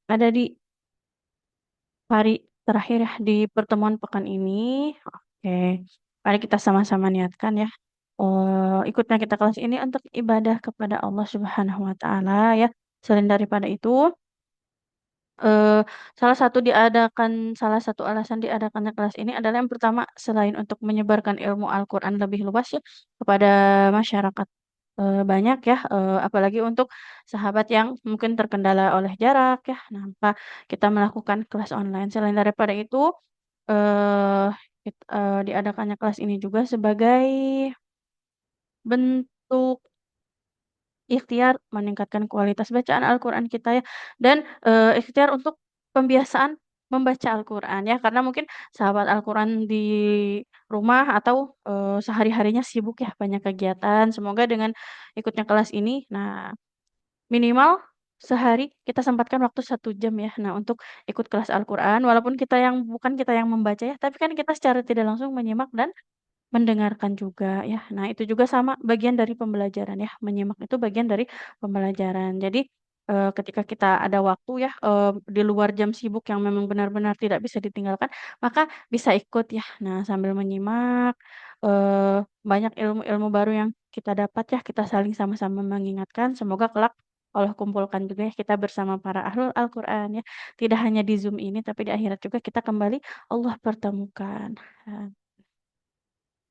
ada di hari terakhir ya di pertemuan pekan ini. Oke, mari kita sama-sama niatkan ya. Ikutnya kita kelas ini untuk ibadah kepada Allah Subhanahu wa taala ya. Selain daripada itu, eh, salah satu alasan diadakannya kelas ini adalah yang pertama selain untuk menyebarkan ilmu Al-Qur'an lebih luas ya kepada masyarakat banyak ya, apalagi untuk sahabat yang mungkin terkendala oleh jarak ya. Nah, maka kita melakukan kelas online. Selain daripada itu, eh diadakannya kelas ini juga sebagai bentuk ikhtiar meningkatkan kualitas bacaan Al-Qur'an kita ya, dan, ikhtiar untuk pembiasaan membaca Al-Qur'an ya, karena mungkin sahabat Al-Qur'an di rumah atau, sehari-harinya sibuk ya, banyak kegiatan. Semoga dengan ikutnya kelas ini, nah minimal sehari kita sempatkan waktu 1 jam ya, nah untuk ikut kelas Al-Qur'an, walaupun bukan kita yang membaca ya, tapi kan kita secara tidak langsung menyimak dan mendengarkan juga ya. Nah, itu juga sama bagian dari pembelajaran ya, menyimak itu bagian dari pembelajaran. Jadi, ketika kita ada waktu ya, di luar jam sibuk yang memang benar-benar tidak bisa ditinggalkan, maka bisa ikut ya. Nah, sambil menyimak, banyak ilmu-ilmu baru yang kita dapat ya, kita saling sama-sama mengingatkan, semoga kelak Allah kumpulkan juga ya kita bersama para ahlul Al-Qur'an ya. Tidak hanya di Zoom ini, tapi di akhirat juga kita kembali Allah pertemukan.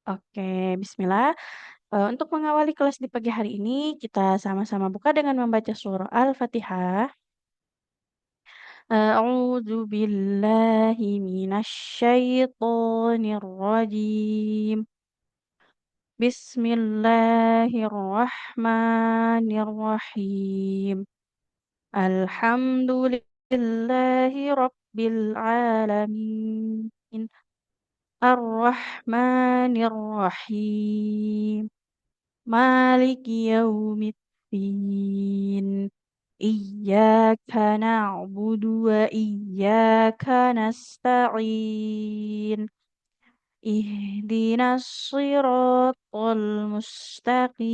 Oke, bismillah. Untuk mengawali kelas di pagi hari ini, kita sama-sama buka dengan membaca surah Al-Fatihah. A'udzu billahi minasyaitonir rajim. Bismillahirrahmanirrahim. Alhamdulillahi rabbil alamin. Ar-Rahmanir Rahim. مالك يوم الدين إياك نعبد وإياك نستعين اهدنا الصراط المستقيم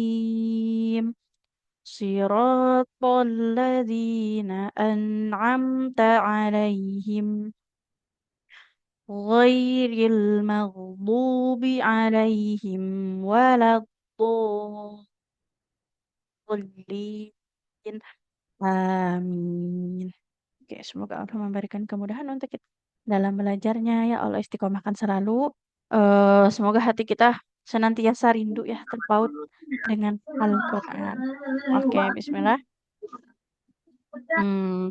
صراط الذين أنعمت عليهم غير المغضوب عليهم ولا الضالين. Amin. Oke, semoga Allah memberikan kemudahan untuk kita dalam belajarnya ya Allah, istiqomahkan selalu. Semoga hati kita senantiasa rindu ya terpaut dengan Al-Qur'an. Oke, bismillah. Hmm,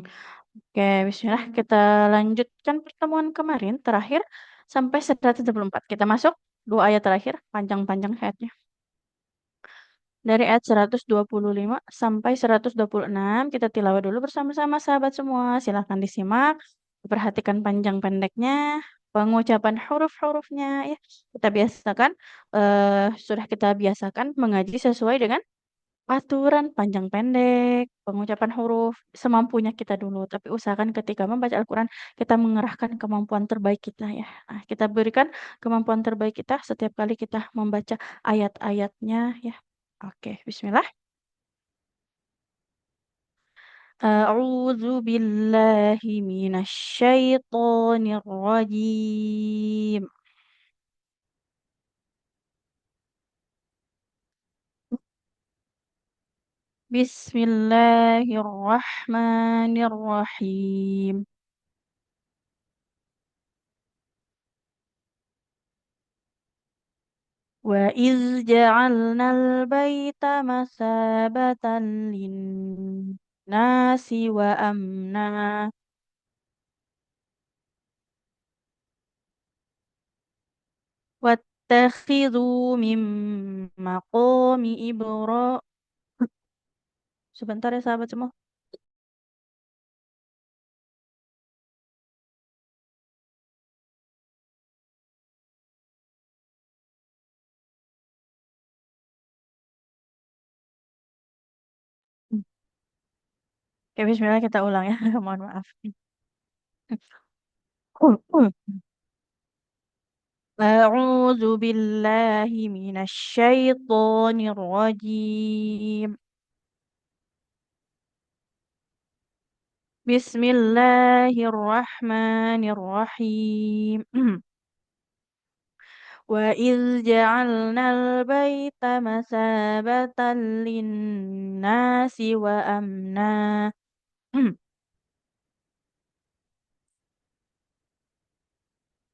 oke, bismillah. Kita lanjutkan pertemuan kemarin terakhir sampai 124. Kita masuk 2 ayat terakhir, panjang-panjang ayatnya. Dari ayat 125 sampai 126 kita tilawah dulu bersama-sama sahabat semua. Silahkan disimak, perhatikan panjang pendeknya, pengucapan huruf-hurufnya ya. Sudah kita biasakan mengaji sesuai dengan aturan panjang pendek, pengucapan huruf semampunya kita dulu. Tapi usahakan ketika membaca Al-Quran kita mengerahkan kemampuan terbaik kita ya. Nah, kita berikan kemampuan terbaik kita setiap kali kita membaca ayat-ayatnya ya. Oke, bismillah. A'udzu billahi minasyaitonir rajim. Bismillahirrahmanirrahim. Wa iz ja'alnal baita masabatan lin-nasi wa amna wattakhidhu min maqami Sebentar ya sahabat semua. Oke, bismillah kita ulang ya. Mohon maaf. أعوذ بالله من الشيطان الرجيم Bismillahirrahmanirrahim. وإذ جعلنا البيت مثابة للناس وأمنا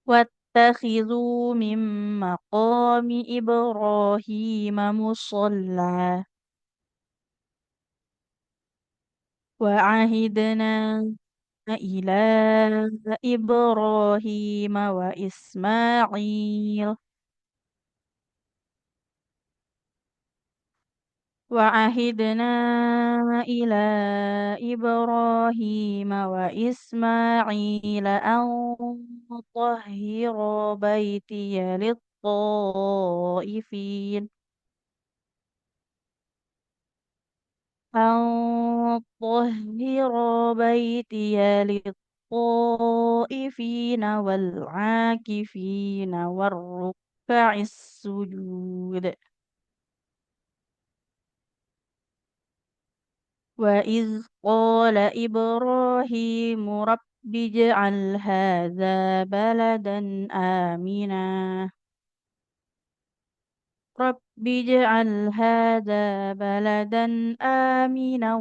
واتخذوا من مقام إبراهيم مصلى وعهدنا إلى إبراهيم وإسماعيل وعهدنا إلى إبراهيم وإسماعيل أن طهر بيتي للطائفين أن طهر بيتي للطائفين والعاكفين والركع السجود وإذ قال إبراهيم رب اجعل هذا بلدا آمنا رب اجعل هذا بلدا آمنا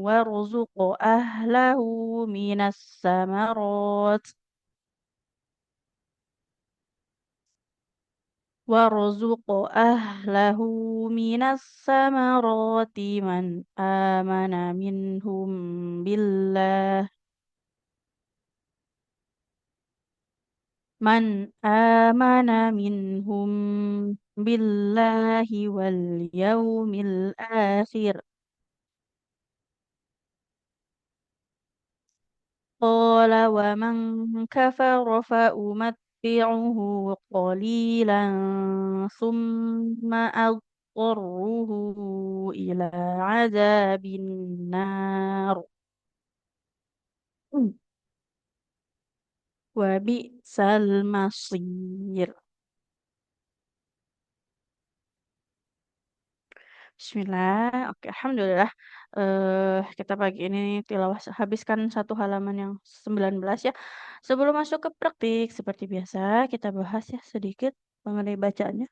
وارزق أهله من الثمرات وارزق أهله من الثمرات من آمن منهم بالله من آمن منهم بالله واليوم الآخر قال ومن كفر فأمتعه قليلا ثم أضطره إلى عذاب النار وبئس المصير Bismillah. Oke, alhamdulillah. Kita pagi ini tilawah habiskan satu halaman yang 19 ya. Sebelum masuk ke praktik, seperti biasa kita bahas ya sedikit mengenai bacaannya.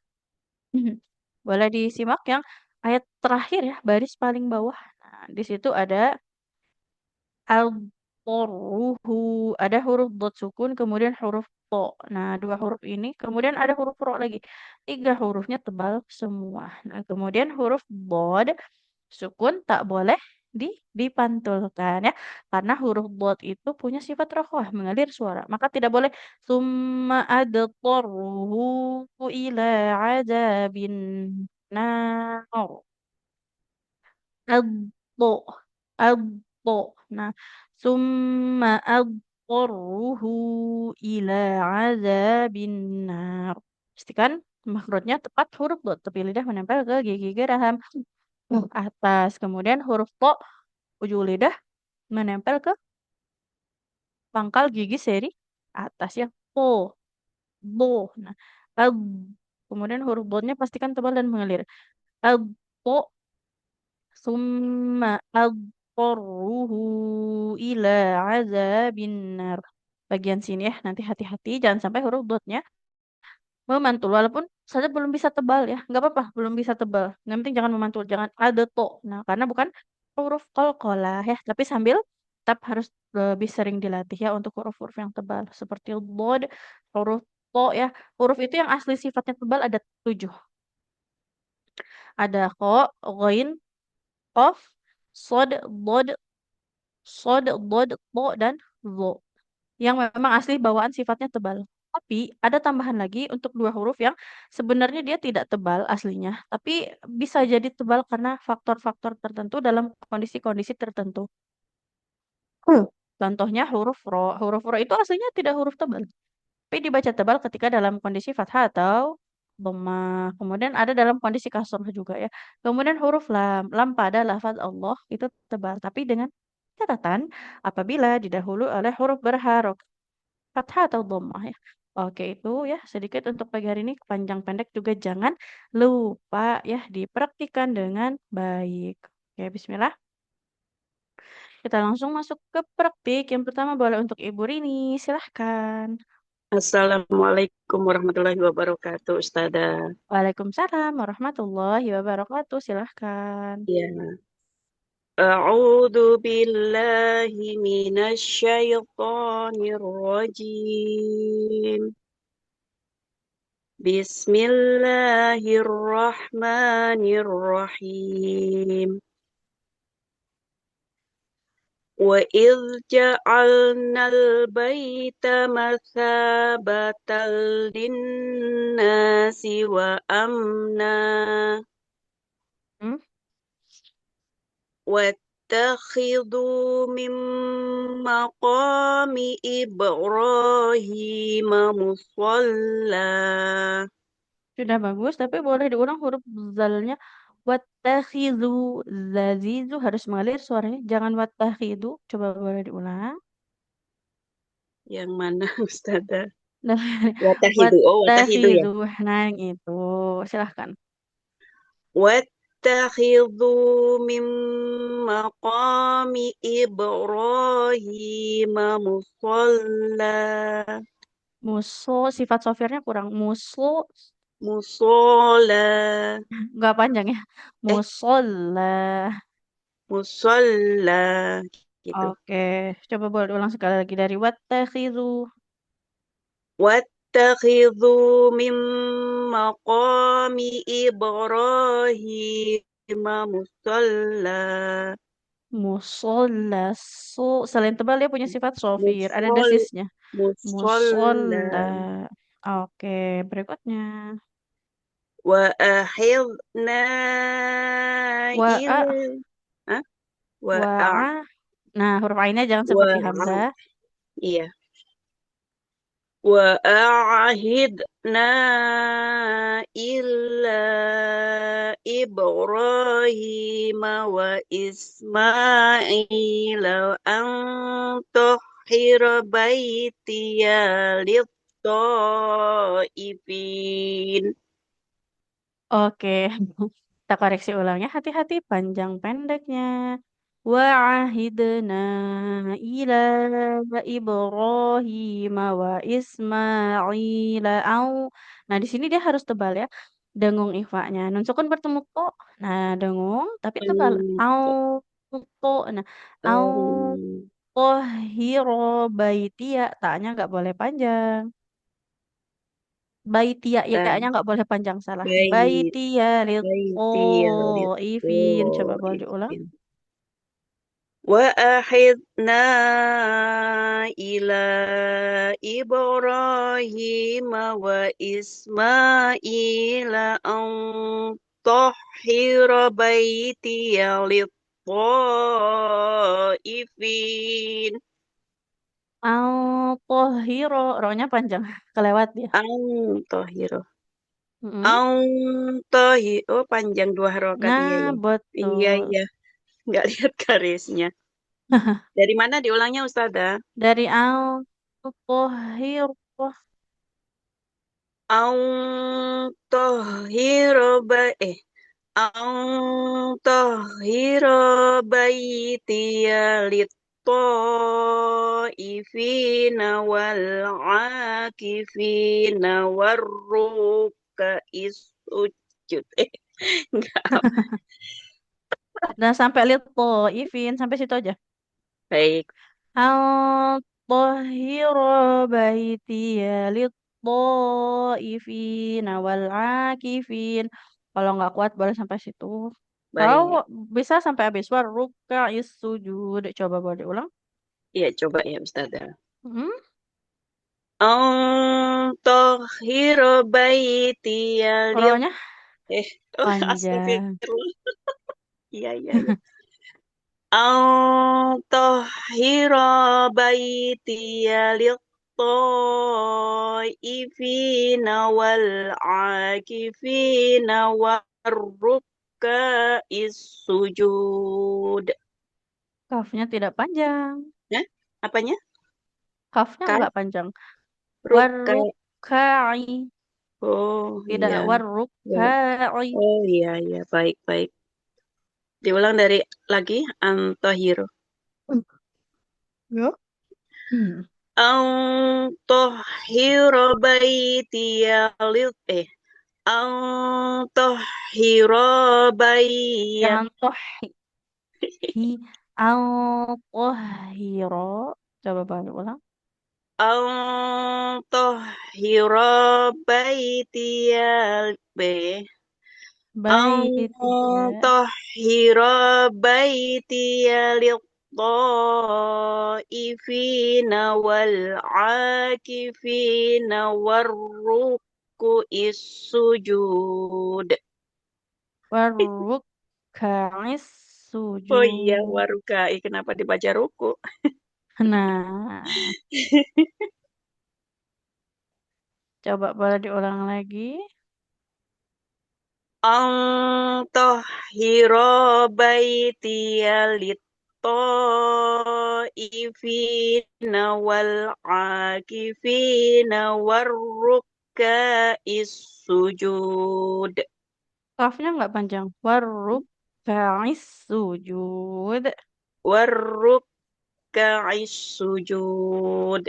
Boleh disimak yang ayat terakhir ya, baris paling bawah. Nah, di situ ada al-torruhu, ada huruf dot sukun, kemudian huruf to. Nah, dua huruf ini, kemudian ada huruf ro lagi. Tiga hurufnya tebal semua. Nah, kemudian huruf bod sukun tak boleh dipantulkan ya. Karena huruf dot itu punya sifat rokhawah, mengalir suara. Maka tidak boleh summa adtorruhu ila adabin nar. Adto, adto. Nah, summa adtorruhu ila adabin nar. Pastikan makhrajnya tepat huruf dot, tapi lidah menempel ke gigi geraham atas. Kemudian huruf to ujung lidah menempel ke pangkal gigi seri atas ya. Po, bo. Nah, ab. Kemudian huruf bodnya pastikan tebal dan mengalir. Ab, po, summa adtorruhu ila azabin nar. Bagian sini ya, nanti hati-hati jangan sampai huruf dotnya memantul walaupun saja belum bisa tebal ya nggak apa-apa belum bisa tebal yang penting jangan memantul jangan ada to nah karena bukan huruf qalqalah ya tapi sambil tetap harus lebih sering dilatih ya untuk huruf-huruf yang tebal seperti bod huruf to ya huruf itu yang asli sifatnya tebal ada 7 ada ko ghain qaf sod bod to dan zo yang memang asli bawaan sifatnya tebal. Tapi ada tambahan lagi untuk dua huruf yang sebenarnya dia tidak tebal aslinya, tapi bisa jadi tebal karena faktor-faktor tertentu dalam kondisi-kondisi tertentu. Contohnya huruf ro. Huruf ro itu aslinya tidak huruf tebal, tapi dibaca tebal ketika dalam kondisi fathah atau dhammah. Kemudian ada dalam kondisi kasroh juga ya. Kemudian huruf lam. Lam pada lafaz Allah itu tebal, tapi dengan catatan apabila didahului oleh huruf berharok fathah atau dhammah ya. Oke, itu ya sedikit untuk pagi hari ini. Panjang pendek juga jangan lupa ya dipraktikkan dengan baik. Oke, bismillah. Kita langsung masuk ke praktik. Yang pertama boleh untuk Ibu Rini, silahkan. Assalamualaikum warahmatullahi wabarakatuh, Ustazah. Waalaikumsalam warahmatullahi wabarakatuh, silahkan. Ya. A'udzu billahi minasy syaithanir rajim. Bismillahirrahmanirrahim. Wa idz ja'alnal baita mathabatan lin-nasi wa amna. Hmm? واتخذوا من مقام إبراهيم مصلى. Sudah bagus, tapi boleh diulang huruf zalnya. Wattakhidhu, zazizu harus mengalir suaranya. Jangan wattakhidhu. Coba boleh diulang. Yang mana Ustazah? Nah, Watahidu. Oh, watahidu ya. wattakhidhu. Nah, yang itu. Silahkan. واتخذوا من مقام إبراهيم مصلى. Musuh, sifat sofirnya kurang. Musuh, مصلى. nggak panjang ya. Eh, Musola. مصلى gitu. Oke, coba boleh diulang sekali lagi dari wattakhidhu. واتخذوا من مقام إبراهيم مصلى. Musola. Selain tebal dia punya sifat sofir. Ada مصل desisnya. Musola. مصلى. Oke, berikutnya. وأحضنا Wa'a. إلى ها؟ وأع Wa'a. Nah, huruf ainnya jangan seperti وأع Hamzah. iya. وأعهدنا إلى إبراهيم وإسماعيل أن طهر بيتي للطائفين. Oke, kita koreksi ulangnya. Hati-hati panjang pendeknya. Wa'ahidna ila Ibrahim wa Ismaila au. Nah, di sini dia harus tebal ya. Dengung ikhfanya. Nun sukun bertemu ko. Nah, dengung tapi tebal. Au to. Nah, au tohiro baitia. Taknya nggak boleh panjang. Baitia ya nya nggak boleh panjang salah. Bait Baitia lil baiti ifin. Coba boleh diulang. lidh. وأحضنا إلى إبراهيم وإسماعيل أن طهر بيتي للطائفين. Au tohiro. Ro-nya panjang. Kelewat dia. أن طهر Mm-mm. أن طهر. Oh, panjang dua harokat, iya Nah, ya. Iya, betul. iya. Nggak lihat garisnya. Dari mana diulangnya, Ustazah? Dari au tohiro. Ang tohiro Ang tahhira baitiya lit-ta'ifina wal-'akifina war-ruka'is sujud. Enggak. Nah, sampai lihat ifin. Sampai situ aja. Baik, Au tohiro baitiya lit ifin wal akifin. Kalau nggak kuat boleh sampai situ. Kalau baik. bisa sampai habis is sujud. Coba boleh ulang. Iya, coba ya Ustazah. Hmm? Ang tahhira baitiya lit Rohnya eh oh panjang. astagfirullah. Iya, iya, iya. أن طهر بيتي للطائفين والعاكفين والركع السجود. Kafnya tidak panjang. Nah, apanya? Kafnya Kan? nggak panjang. Rukka. Warrukai. Oh, Tidak iya. Ya. warrukai. Oh, iya, iya. Baik, baik. Diulang dari lagi. Antahiro. Ya. Hmm. An tahhira baitiya lil an tahhira bayya Jangan toh hi au hiro. Coba balik ulang. an tahhira baitiya be Baik أن ya. طهر بيتي للطائفين والعاكفين والركع السجود. Waruk kais Oh iya, sujud. warukai. Kenapa dibaca ruku? Nah, coba boleh diulang lagi. An tahhira baitiya lit-ta'ifina wal-'akifina war-rukka'is sujud. Kafnya nggak panjang. Waruk kais sujud. War-rukka'is sujud.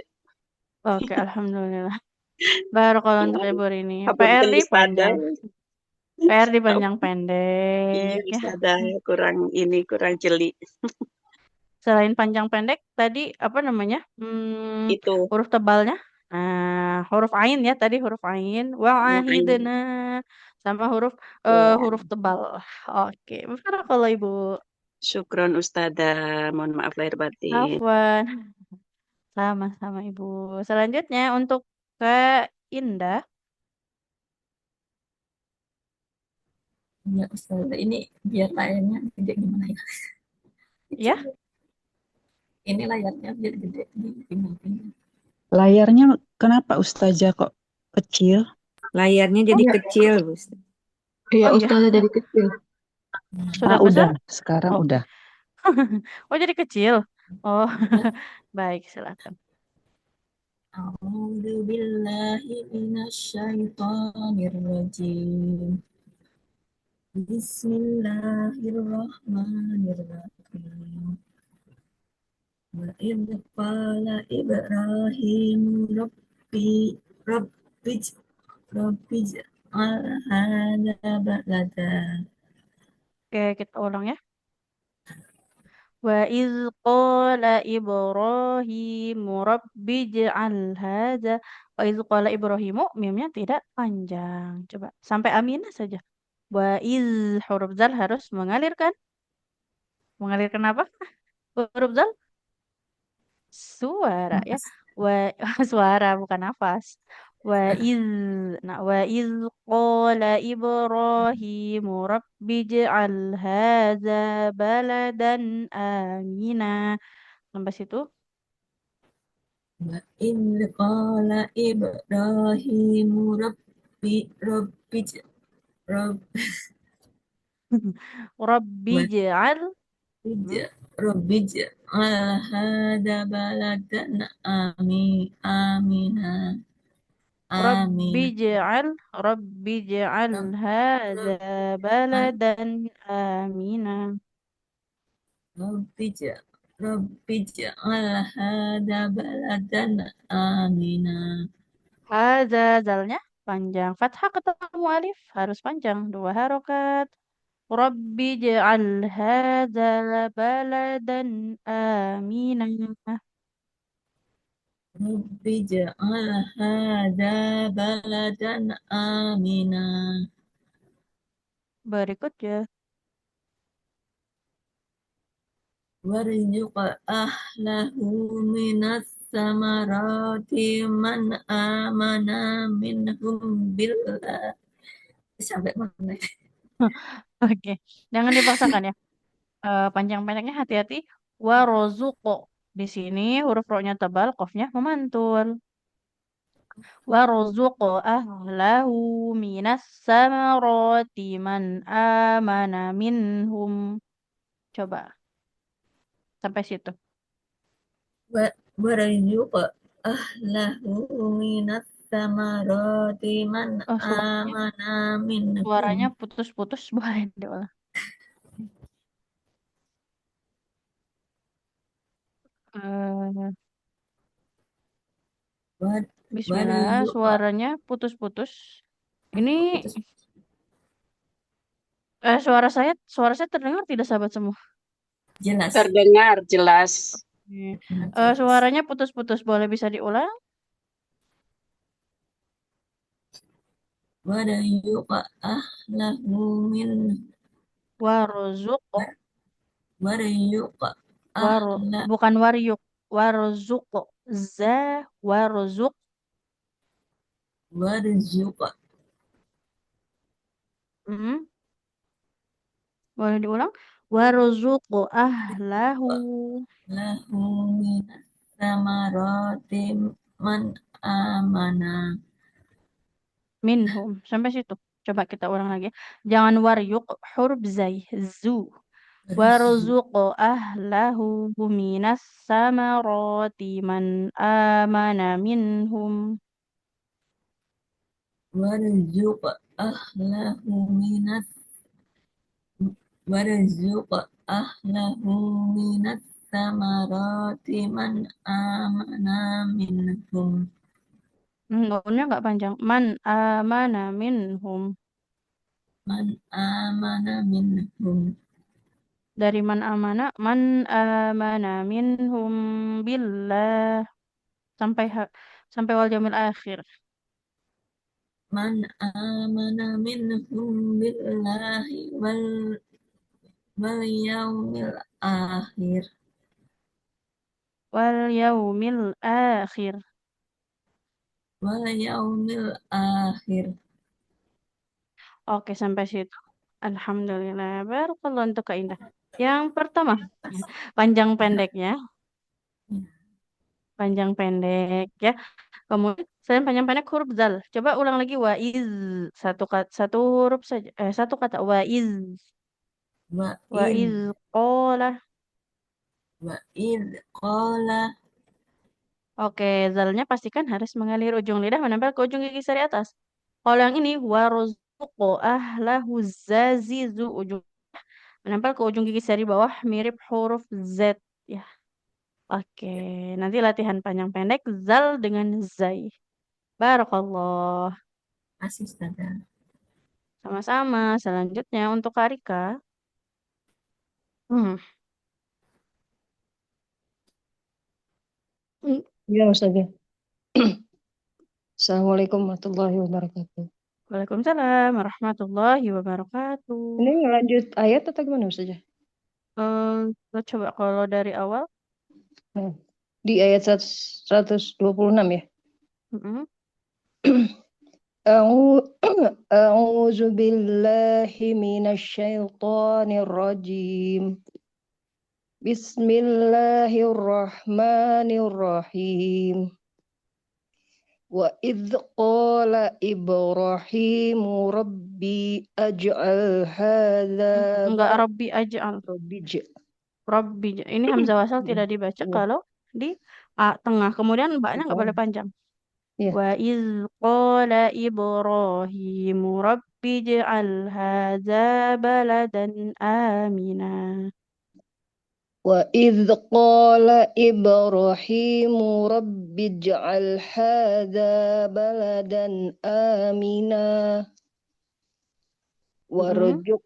Oke, alhamdulillah. Baru kalau untuk ibu ini. Apa PR bukan ustadzah? dipanjang. PR Oh, dipanjang iya, pendek ya. ustadzah kurang ini kurang jeli. Selain panjang pendek, tadi apa namanya? Itu Huruf tebalnya. Nah, huruf ain ya tadi huruf ain. yang Wa'ahidna sama ya. huruf tebal. Oke, benar kalau Ibu. Syukron ustadzah. Mohon maaf lahir batin. Afwan. Sama-sama Ibu. Selanjutnya untuk Kak Indah, Ya Ustaz, ini biar layarnya gede gimana ya? ya. Kecil. Ini layarnya biar gede di pinggir-pinggir. Layarnya kenapa Ustazah kok kecil? Layarnya Oh jadi ya, kecil, Bus. iya Oh iya, Ustazah dari kecil. sudah Udah. besar? Sekarang Oh, udah. oh jadi kecil. Oh, Ya, baik, silakan. A'udzu billahi minasyaitonir rajim. Bismillahirrahmanirrahim. Wa idz qala Ibrahim rabbi rabbi al hadza balada. Oke, kita ulang ya. Wa iz qala Ibrahimu rabbi ij'al hadza. Wa iz qala Ibrahimu mimnya tidak panjang. Coba sampai aminah saja. Wa iz huruf zal harus mengalirkan. Mengalirkan apa? Huruf zal suara ya. Mas, Wa suara bukan nafas. Wa iz nah wa iz qala Ibrahimu rabbi ij'al hadza baladan amina. Sampai situ. wa idz qala Ibrahim rabbi Rabbi wa ja'al hmm? rabbi hadza baladan amina Rabbi amin ja'al Rabbi ja'al hadza baladan amina. rabbi rabbi hadza baladan amina. Hadza zalnya panjang. Fathah ketemu alif harus panjang. Dua harokat. Rabbi ja'al hadza baladan amina. Rabbi hadza baladan amina. Berikutnya. Warzuq ahlahu minas samarati man amana minhum billah. Sampai mana? Oke, jangan dipaksakan ya. Panjang-panjangnya hati-hati. Warozuko. Di sini huruf ro-nya tebal, qafnya memantul. Warozuko ahlahu minas samarati man amana minhum. Coba sampai situ. Warzuq ahlahu minas samarati man Oh, amana minhum. suaranya putus-putus. Boleh diulang. Eh, What what do Bismillah, you Pak? suaranya putus-putus. Ini Kok putus? suara saya terdengar tidak sahabat semua? Jelas. Terdengar jelas. Jelas. Suaranya putus-putus, boleh bisa diulang? What do you Pak? Min. Warzuq, What do you Pak? bukan waryuk, warzuq, warzuq. What do you Pak? Hmm, boleh diulang? Warzuq ahlahu. Lahu min samarati man amana. Minhum. Sampai situ. Coba kita ulang lagi. Jangan waryuk, huruf zai, zu. Warzuqu ahlahu minas samarati man amana minhum. Warzuq ahlahu minas Warzuq ahlahu minas samarati man amana minhum. Gaunnya nggak panjang. Man amana minhum. Man amana minhum. Dari man amana minhum billah sampai wal jamil akhir. Man amana minhum billahi wal yaumil akhir. Wal yaumil akhir. Wal yaumil akhir. Oke, sampai situ. Alhamdulillah. Barakallah untuk Kak Indah. Yang pertama, panjang pendeknya, panjang pendek ya. Kemudian selain panjang pendek huruf zal. Coba ulang lagi waiz. Satu huruf saja. Satu kata waiz. Wa id Waiz qala. wa id qala Oke, zalnya pastikan harus mengalir ujung lidah menempel ke ujung gigi sari atas. Kalau yang ini warzuqo ahlahu zazizu ujung menempel ke ujung gigi sari bawah mirip huruf Z ya. Oke, nanti latihan panjang pendek zal dengan zai. Barakallah. asistada. Sama-sama. Selanjutnya untuk Karika. Hmm. Hmm. Ya, Ustazah. Assalamualaikum warahmatullahi wabarakatuh. Waalaikumsalam warahmatullahi wabarakatuh. Ini ngelanjut ayat atau gimana, Ustazah? Kita coba kalau dari awal. Nah, di ayat 126 ya. Mm-mm. A'udzu billahi minasyaitonir rajim. Bismillahirrahmanirrahim. Wa idz qala Ibrahimu rabbi aj'al hadza Enggak Rabbi aj'al. Rabbi. Ini hamzah wasal tidak dibaca kalau di tengah. Kemudian mbaknya nggak boleh panjang. Iya. Wa iz qala Ibrahimu rabbi ij'al hadza baladan amina. Wa idz qala Ibrahimu rabbi ij'al hadza baladan amina warjuk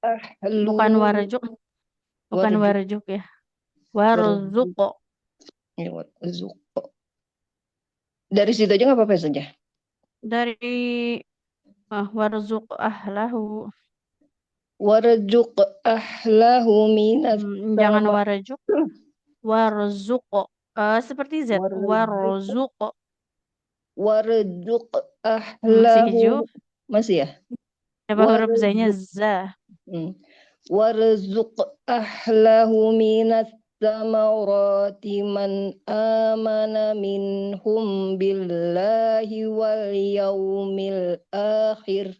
ahlu Bukan warjuk. Bukan warjuk ya. Warzuqo. Ya, warzuq. Dari situ aja nggak apa-apa saja. Dari warzuq ahlahu. Warjuk ahlahu minas Jangan warjuk. Warzuqo. Seperti Z. Warzuqo. Warjuk Masih hijau. ahlahu. Masih ya? Coba huruf Z-nya za. Warzuq ahlahu minas samarati man amana minhum billahi wal yaumil akhir.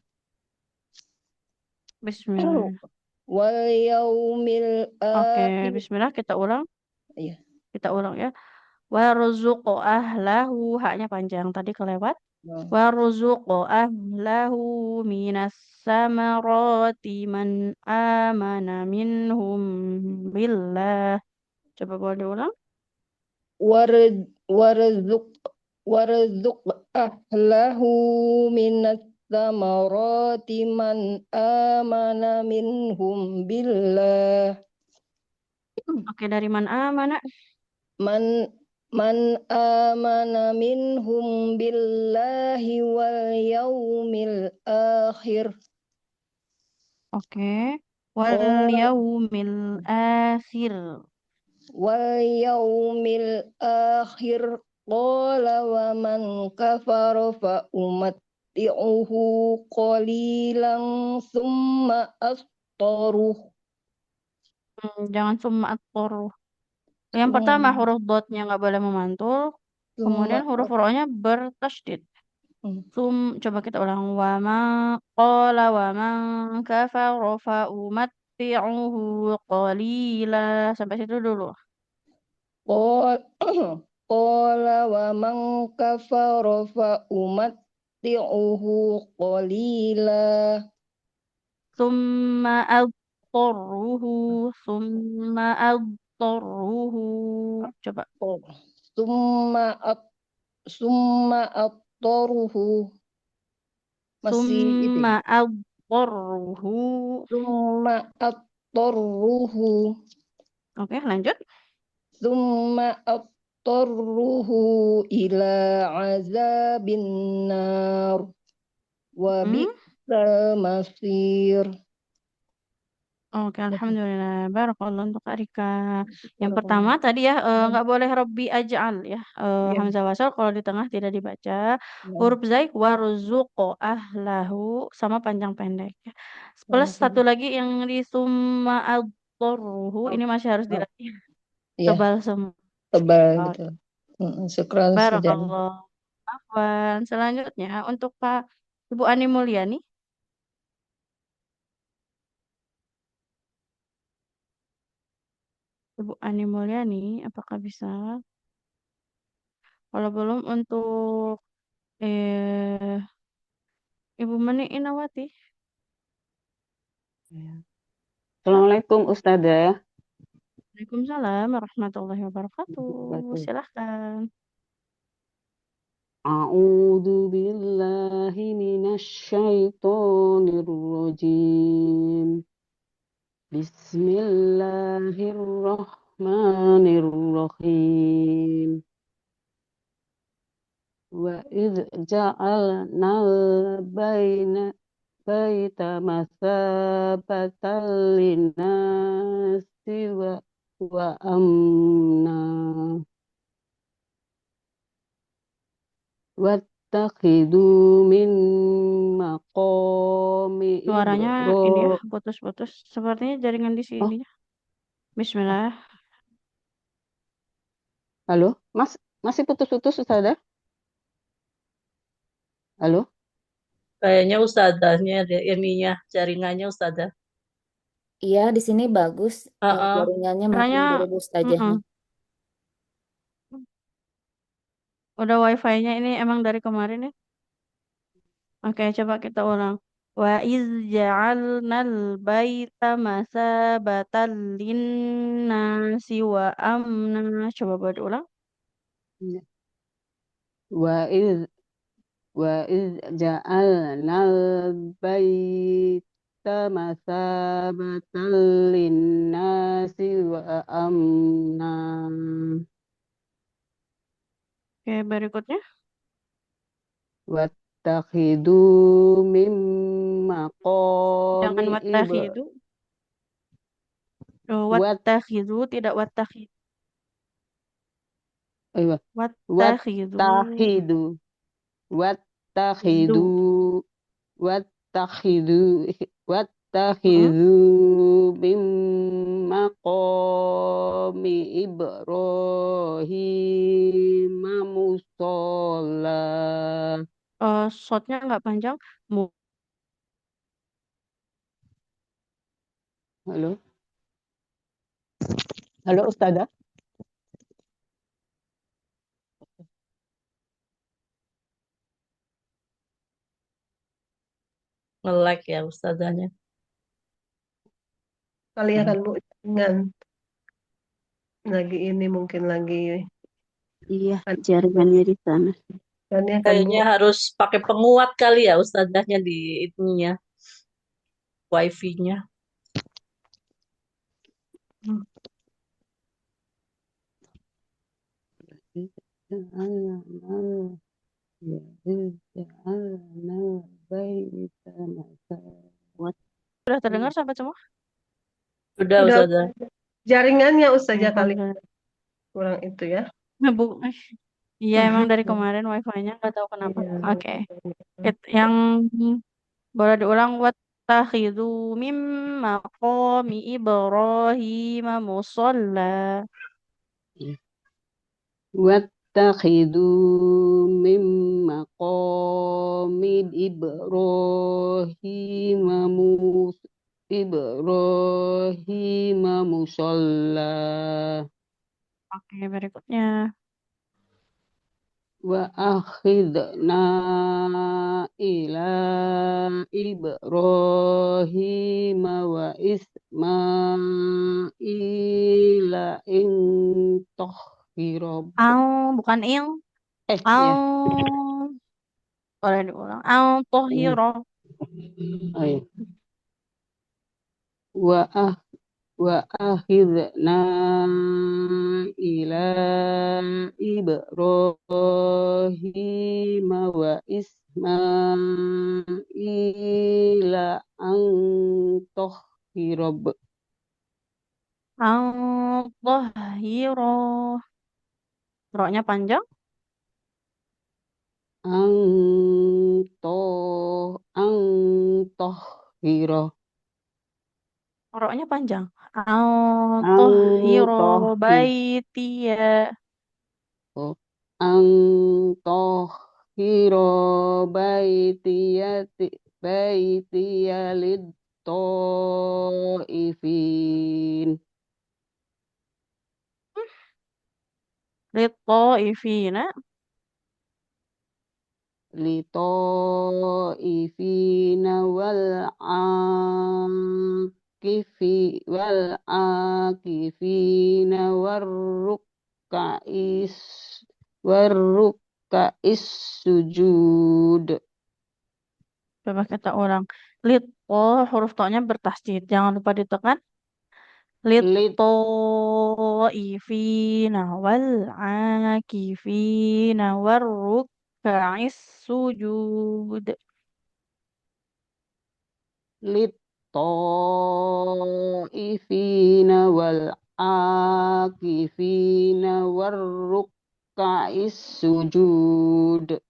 Bismillah. Wal yaumil Oke, akhir. bismillah kita ulang. Iya. Kita ulang ya. Warzuqo ahlahu. Haknya panjang tadi kelewat. Warzuqo ahlahu minas samarati man amana minhum billah. Coba boleh diulang. War- Warzuq warzuq ahlahu minas samarati man amana minhum billah. Oke, dari mana? Man man amana minhum billahi wal yaumil akhir. Oke. Wal Qala yaumil akhir. wal yaumil akhir. Qala wa man kafara fa umatti'uhu qalilan summa astaruh. Jangan summa at-tur. Yang pertama Sum- huruf dotnya nggak boleh memantul. Summa Kemudian huruf ro-nya bertasydid. at- Coba kita ulang. Wa ma qala wa man kafara fa umatti'uhu qalila. Sampai situ dulu. Qol Qala wa man kafara fa umatti'uhu qalila. Summa adtarruhu. Summa adtarruhu. Coba. Oh, Summa at summa attaruhu. Masih itu ya? Summa adtarruhu. Summa attaruhu. Oke, lanjut. Summa attaruhu ila azabin nar. Wa Hmm? bi'sal masir. Oke, alhamdulillah. Barakallah untuk Kak Rika. Yang pertama Barakallah. tadi ya nggak boleh Robbi aj'al ya. Ya, Hamzah wasal kalau di tengah tidak dibaca. ya. Huruf zai warzuqo ahlahu sama panjang pendek ya. Plus satu Sama-sama. lagi yang di summa adtorruhu ini masih harus dilatih. Ya, Tebal semua. tebal Oke, betul. Syukran sudah. barakallah. Afwan. Selanjutnya untuk Kak Ibu Ani Mulyani. Ibu Ani Mulyani, apakah bisa? Kalau belum untuk eh Ibu Meni Inawati. Assalamualaikum Ustazah. Waalaikumsalam warahmatullahi wabarakatuh. Silahkan. A'udzu billahi minasyaitonir rajim. Bismillahirrahmanirrahim. Wa idz ja'alna baita masabatan linnasi wa amna. Wattakhidhu min maqami Suaranya ini ya Ibrahim. putus-putus. Sepertinya jaringan di Oh, sini ya. Bismillah. halo, Mas, masih putus-putus Ustazah? Halo? Kayaknya ustadzahnya deh, ininya jaringannya ustadzah. Iya, di sini bagus. Heeh. Jaringannya mungkin Suaranya dari mm-mm. mustajahnya. Udah wifi-nya ini emang dari kemarin ya. Oke, coba kita ulang. Wa iz ja'alnal baita masabatan linnasi wa amna. Coba buat ulang. Wa iz wa iz ja'alnal baita masabatan linnasi wa amna. Oke, berikutnya. Wattakhidhu min Jangan maqami wattakhidu. Oh, Wat wattakhidu tidak wattakhidu. eh, Wattakhidu. wattakhidhu wattakhidhu Du. wattakhidhu Mm-mm. wattakhidhu min maqami Ibrahim musalla. Shotnya nggak panjang. Halo, halo Ustazah. Nge-lag ya ustadzahnya. Kelihatan Bu, jangan. lagi ini mungkin lagi Iya, kan jaringannya di sana. kan ya kan Bu. Kayaknya harus pakai penguat kali ya ustazahnya di itunya, wifi-nya. Sudah terdengar sahabat semua? Sudah Udah ustazah. jaringannya Ustazah kali Alhamdulillah. kurang itu ya. Nah, iya emang dari kemarin wifi-nya nggak tahu kenapa. Iya. Oke. Yang boleh diulang, wattakhidhu mim maqami Ibrahim musalla. واتخذوا من مقام إبراهيم مصلى Oke, berikutnya. وأخذنا إلى إبراهيم وإسماعيل إن طهر Bukan ing. ya Boleh diulang. Tohiro. oh, ya. وأخ وأخذنا إلى إبراهيم وإسماعيل أن طهر Tohiro. Roknya panjang. أن طهر Roknya panjang. أن Tohiro طهر baitia. أن طهر بيتي للطائفين Litoifina. للطائفين والعاكفين والركع السجود. Coba kita ulang. Lito, huruf to-nya bertasydid. Jangan lupa ditekan. Lit Litoifina wal akifina warruka'is sujud. للطائفين والعاكفين والركع السجود.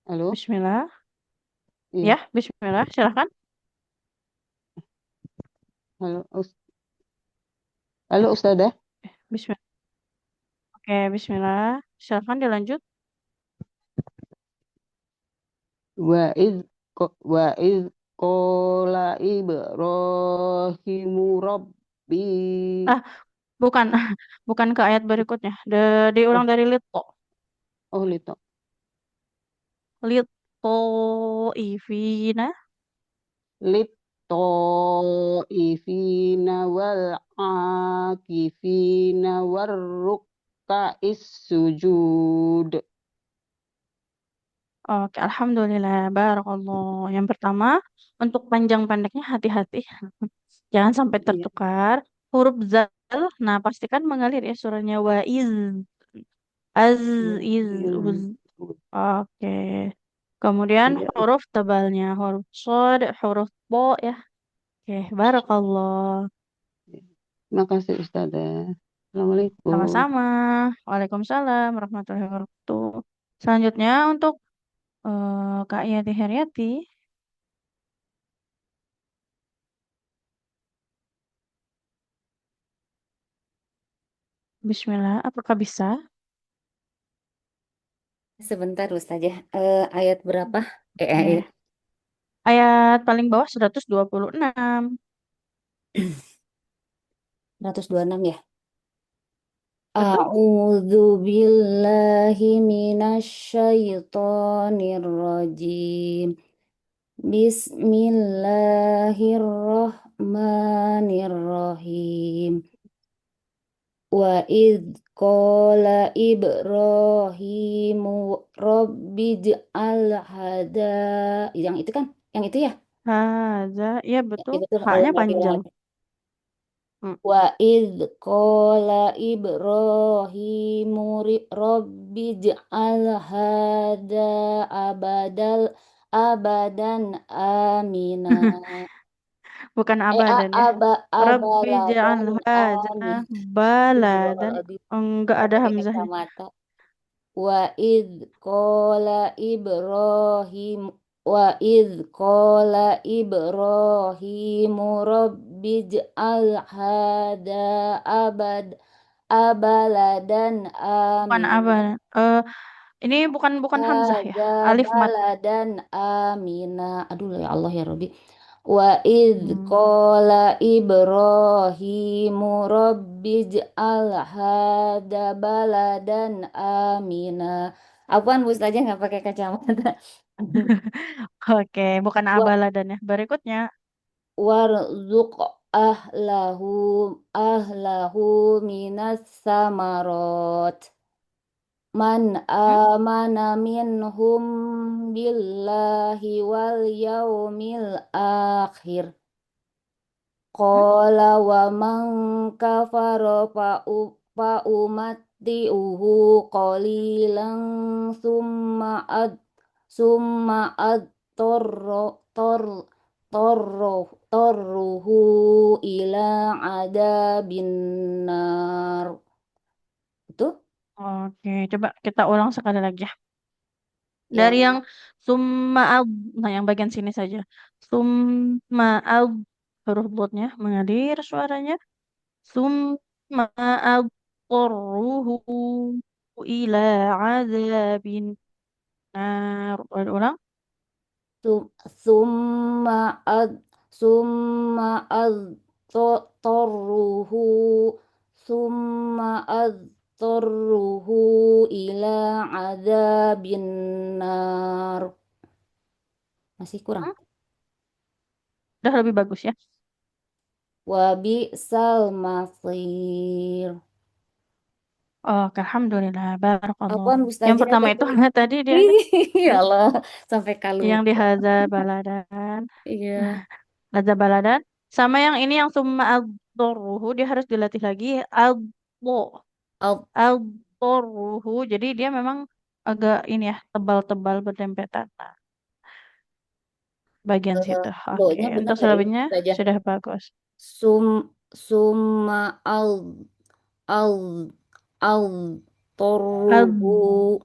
Halo? Bismillah. Iya. Ya, bismillah. Silahkan. Halo, Halo Ustazah. Bismillah. Oke, bismillah. Silahkan dilanjut. وإذ قال إبراهيم ربي Ah, bukan. Bukan ke ayat berikutnya. Diulang oh dari lito. Lito Litoifina. للطائفين والعاكفين والركع السجود. Oke, alhamdulillah. Barakallah. Yang pertama, untuk panjang pendeknya hati-hati. Jangan sampai Iya. tertukar. Huruf zal, nah pastikan mengalir ya suaranya waiz, az, iz, uz. Oke. Kemudian Iya. huruf tebalnya, huruf sod, huruf bo ya. Oke, barakallah. Terima kasih Ustazah. Assalamualaikum. Sama-sama. Waalaikumsalam warahmatullahi wabarakatuh. Selanjutnya untuk Kak Yati Heriati. Bismillah, apakah bisa? Sebentar Ustazah. Ayat berapa? Oke. Ayat Ayat paling bawah 126. 126 ya. Betul? A'udzu billahi minasyaitonir rajim. Bismillahirrahmanirrahim. Wa idh qala Ibrahimu Rabbij'al hada. Yang itu kan? Yang itu ya? Haza, ya Ya, betul. itu tuh Haknya lagi ulang panjang. lagi. Hmm. Wa idh qala Ibrahimu Rabbij'al hada abadan amina. Bukan abadan ya. Rabbi Abaladan ja'al hadza amin. baladan. Astagfirullahaladzim. Enggak ada Pakai hamzahnya. kacamata. Wa idh qala Ibrahim wa idh qala Ibrahimu Rabbij'al hada abaladan Bukan amin. abadan. Ini bukan hamzah ya. Hada Alif mat. baladan amina. Aduh ya Allah ya Rabbi. Wa idh Hmm. qala Ibrahimu Rabbij'al hada baladan amina. Apaan Bu Ustazah nggak pakai kacamata? Oke, bukan Wa abaladan ya. Berikutnya. warzuq ahlahu ahlahu minas samarot. Man Hmm? amana minhum billahi wal yaumil akhir. Hmm? Qala wa man kafara fa umatti'uhu qalilan summa ad torro tor torro torruhu ila adabin nar. Itu Oke, coba kita ulang sekali lagi ya. yang Dari yang summa al, nah yang bagian sini saja. Summa al, huruf dotnya mengalir suaranya. Summa al ila azabin nar. Ulang. Sum- summa ad summa ad torruhu summa ad torruhu ila adabin nar. Masih kurang. Hmm? Udah lebih bagus ya. Wa bi'sal masir. Oke, alhamdulillah, barakallah. Apaan Yang Ustazah pertama itu tadi? tadi dia Ya Allah, sampai yang di kalupa. haza baladan. Iya. Haza baladan. Sama yang ini yang summa ad-dorruhu dia harus dilatih lagi ad-do. Al Ad-dorruhu. Jadi dia memang agak ini ya, tebal-tebal berdempetan. Nah, bagian situ. Oke, do-nya benar untuk nggak ya selebihnya Ustazah? sudah bagus. Sum summa al al Ad, torruhu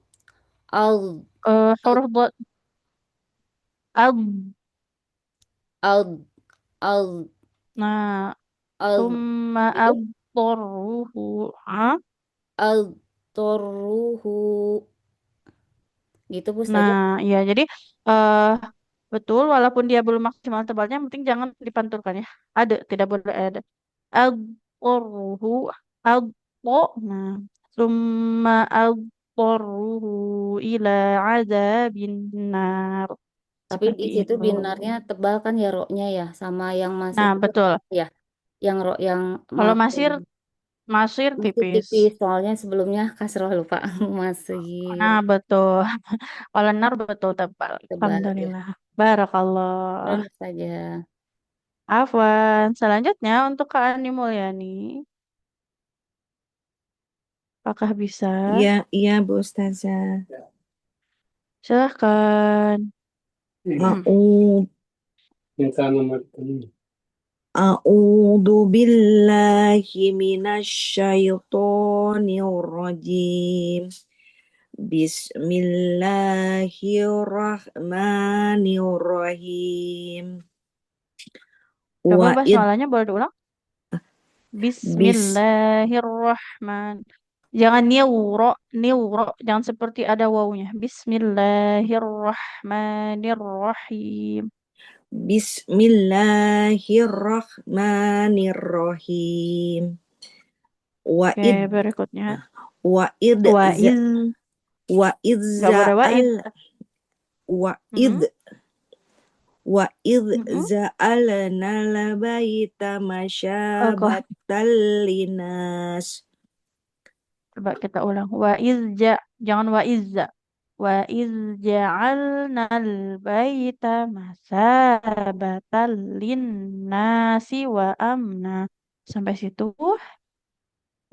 al al huruf dot ad. al al Nah, al summa itu ad-dorruhu. Ah? al torruhu gitu Bu Ustazah. Nah, iya jadi eh betul walaupun dia belum maksimal tebalnya, yang penting jangan dipantulkan ya. Ada, tidak boleh ada. Al-qorruhu al-po. Nah, summa al-qorruhu ila azabin nar. Tapi Seperti di situ itu. binarnya tebal kan ya roknya ya sama yang masih Nah, itu betul. ya. Yang rok yang Kalau masir, masir masih tipis. tipis soalnya sebelumnya kasroh lupa masih Nah, betul. Kalau nar betul tebal. tebal ya. Alhamdulillah. Barakallah. Terus saja. Afwan. Selanjutnya untuk Kak Ani Mulyani. Apakah bisa? Iya, iya Bu Ustazah. Silahkan. A'ud- A'udzu billahi minasyaitonir rajim. Bismillahirrahmanirrahim. Coba Wa id basmalahnya boleh diulang? bis Bismillahirrahman. Jangan niwro, niwro. Jangan seperti ada wawunya. Bismillahirrahmanirrahim. Bismillahirrahmanirrahim. Wa Oke, id berikutnya. wa id Wa iz. wa Gak boleh wa id. wa id Mm-mm. Wa idh Mm-mm. za'alna al-baita Kokoh. masyabatan linas. Coba kita ulang. Jangan wa izza. Wa iz ja'alnal baita masabatan linnasi wa amna. Sampai situ.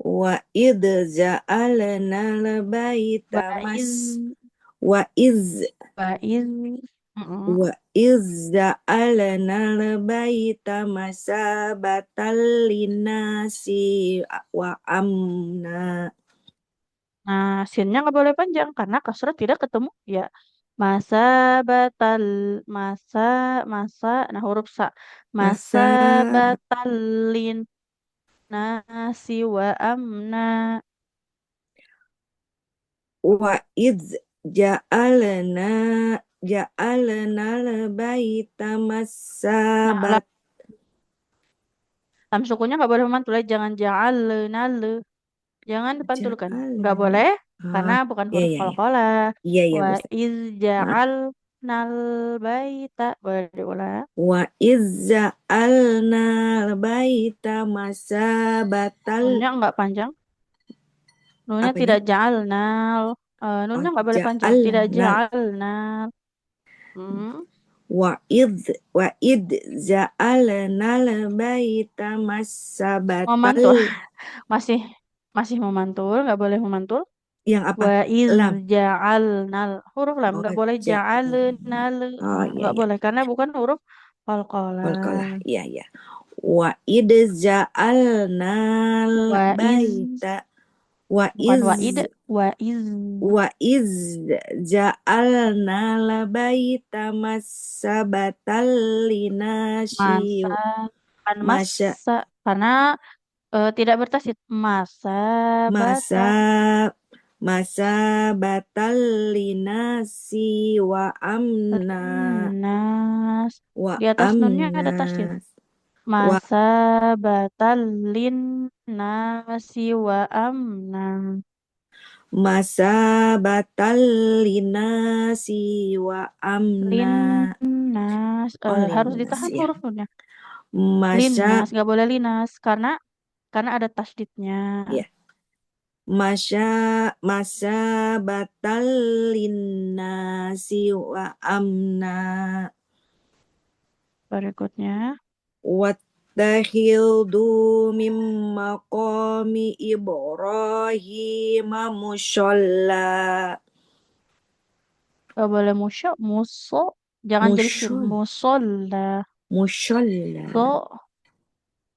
Wa idh za'alna al-baita Wa iz wa iz wa iz mm-mm. wa iz za'alna al-baita masabatan linasi wa amna. Nah, sinnya nggak boleh panjang karena kasrah tidak ketemu ya. Masa batal masa nah huruf sa masa Masa batalin nasi wa amna. wa iz ja'alna al-baita Nah, masabat lam sukunya nggak boleh memantul ya. Jangan jangan dipantulkan. Nggak ja'alna. boleh karena Ah, bukan ya huruf ya ya. qalqalah. Iya ya, Wa Ustaz. iz Maaf. ja'alnal baita boleh diulang. Wa iz ja'alna al-baita masabatal. Nunnya nggak panjang. Nunnya Apanya? tidak ja'alnal. Nunnya nggak boleh panjang. Tidak Ja'alna. ja'alnal. Hmm. Wa id ja'alna al-baita masabatal. Memantul. Masih memantul. Nggak boleh memantul. Yang apa? Wa iz Lam. ja'alnal. Huruf lam. Oh, Nggak boleh ja'alnal. Oh, iya Nggak ya. boleh. Karena bukan huruf Qalqalah. qalqalah. Iya ya. Wa id ja'alna Wa iz. al-baita wa Bukan iz wa id. Wa iz. wa iz ja'alna al-baita masabatal linasi Masa. Kan masya masa. Karena tidak bertasid. Masa masa bata. batal linasi wa amna Linnas. wa Di atas nunnya ada amna tasydid. wa Masa batal linnasi wa amna. masa batal linasi wa amna. Linnas. Oh, Harus linnas ditahan ya. huruf nunnya. Masya Linnas. Gak boleh linas. Karena ada tasydidnya. ya. Masa batal linasi wa amna. Berikutnya. Wattakhidhu min maqami Ibrahim mushalla. Gak boleh muso. Jangan jadi shin. Musolla. Mushalla. So.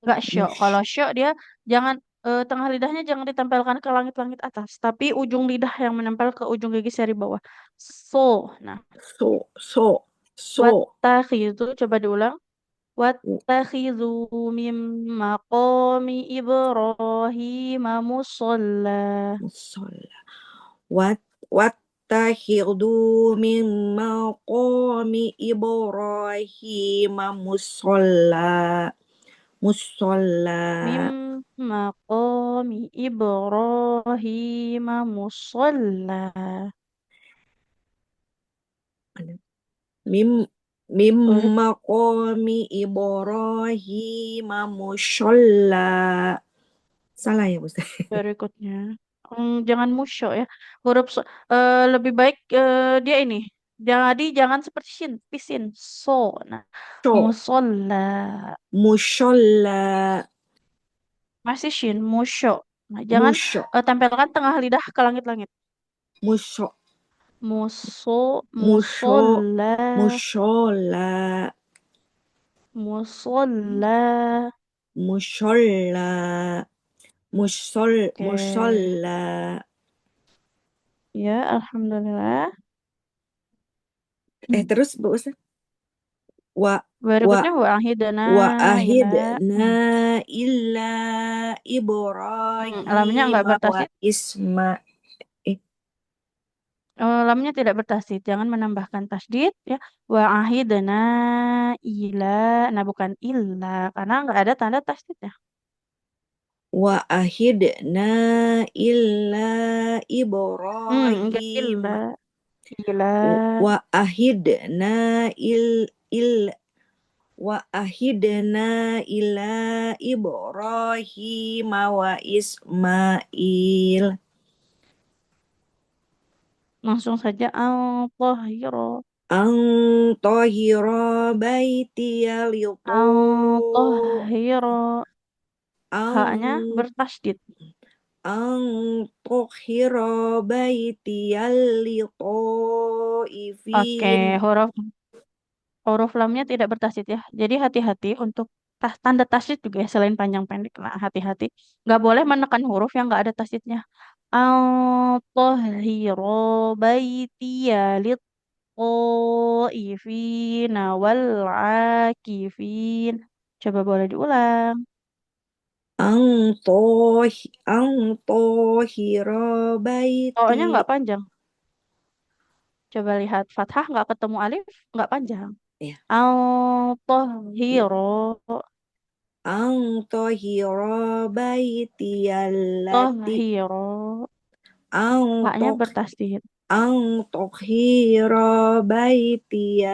Enggak syok. Mush Kalau syok dia jangan tengah lidahnya jangan ditempelkan ke langit-langit atas, tapi ujung lidah yang menempel ke ujung gigi seri bawah. So, nah, so wattakhidhu coba diulang. Wattakhidhu mim maqami Ibrahim musalla. mushalla. Wattakhidhu min maqami Ibrahim mushalla. Mim maqami Ibrahim musalla. Mim Ber- maqami Ibrahim mushalla. Salah ya, Ustaz? Berikutnya. Jangan musyo ya. Lebih baik dia ini. Jadi jangan seperti shin, pisin. So. Nah, So, musolla. mushalla. Masih shin, musyo. Nah, jangan Musho. tempelkan tengah lidah ke langit-langit. Musho. Musolla. Musholla. Musolla. Musholla. Oke. Musholla. Ya, alhamdulillah. Terus Bu Ustaz. Berikutnya wa ahidana Wa ila. ahidna illa Lamnya Ibrahim nggak wa bertasid. Isma. Lamnya tidak bertasid, jangan menambahkan tasdid ya. Wa ahidna ila, nah bukan illa karena nggak ada tanda tasdidnya. Wa ahidna illa Enggak Ibrahim. illa. Ila. Wa ahidna il wa ahidna ila Ibrahim wa Ismail Langsung saja al-tahhira. an tahira baitiya Al-tahhira. Haknya an bertasydid. an tahira baitiya Oke, ifin. huruf lamnya tidak bertasydid ya. Jadi hati-hati untuk tanda tasydid juga ya selain panjang pendek. Nah, hati-hati. Nggak boleh menekan huruf yang nggak ada tasydidnya. Al-tahhira baitiya lit-taifina wal-akifin. Coba boleh diulang. Ang tahira O-nya baiti. nggak panjang. Coba lihat fathah nggak ketemu alif, nggak panjang. Ya. Al-tahhira. Ang tahira baiti allati. Tahhira. Ang Haknya bertasydid. tahira baiti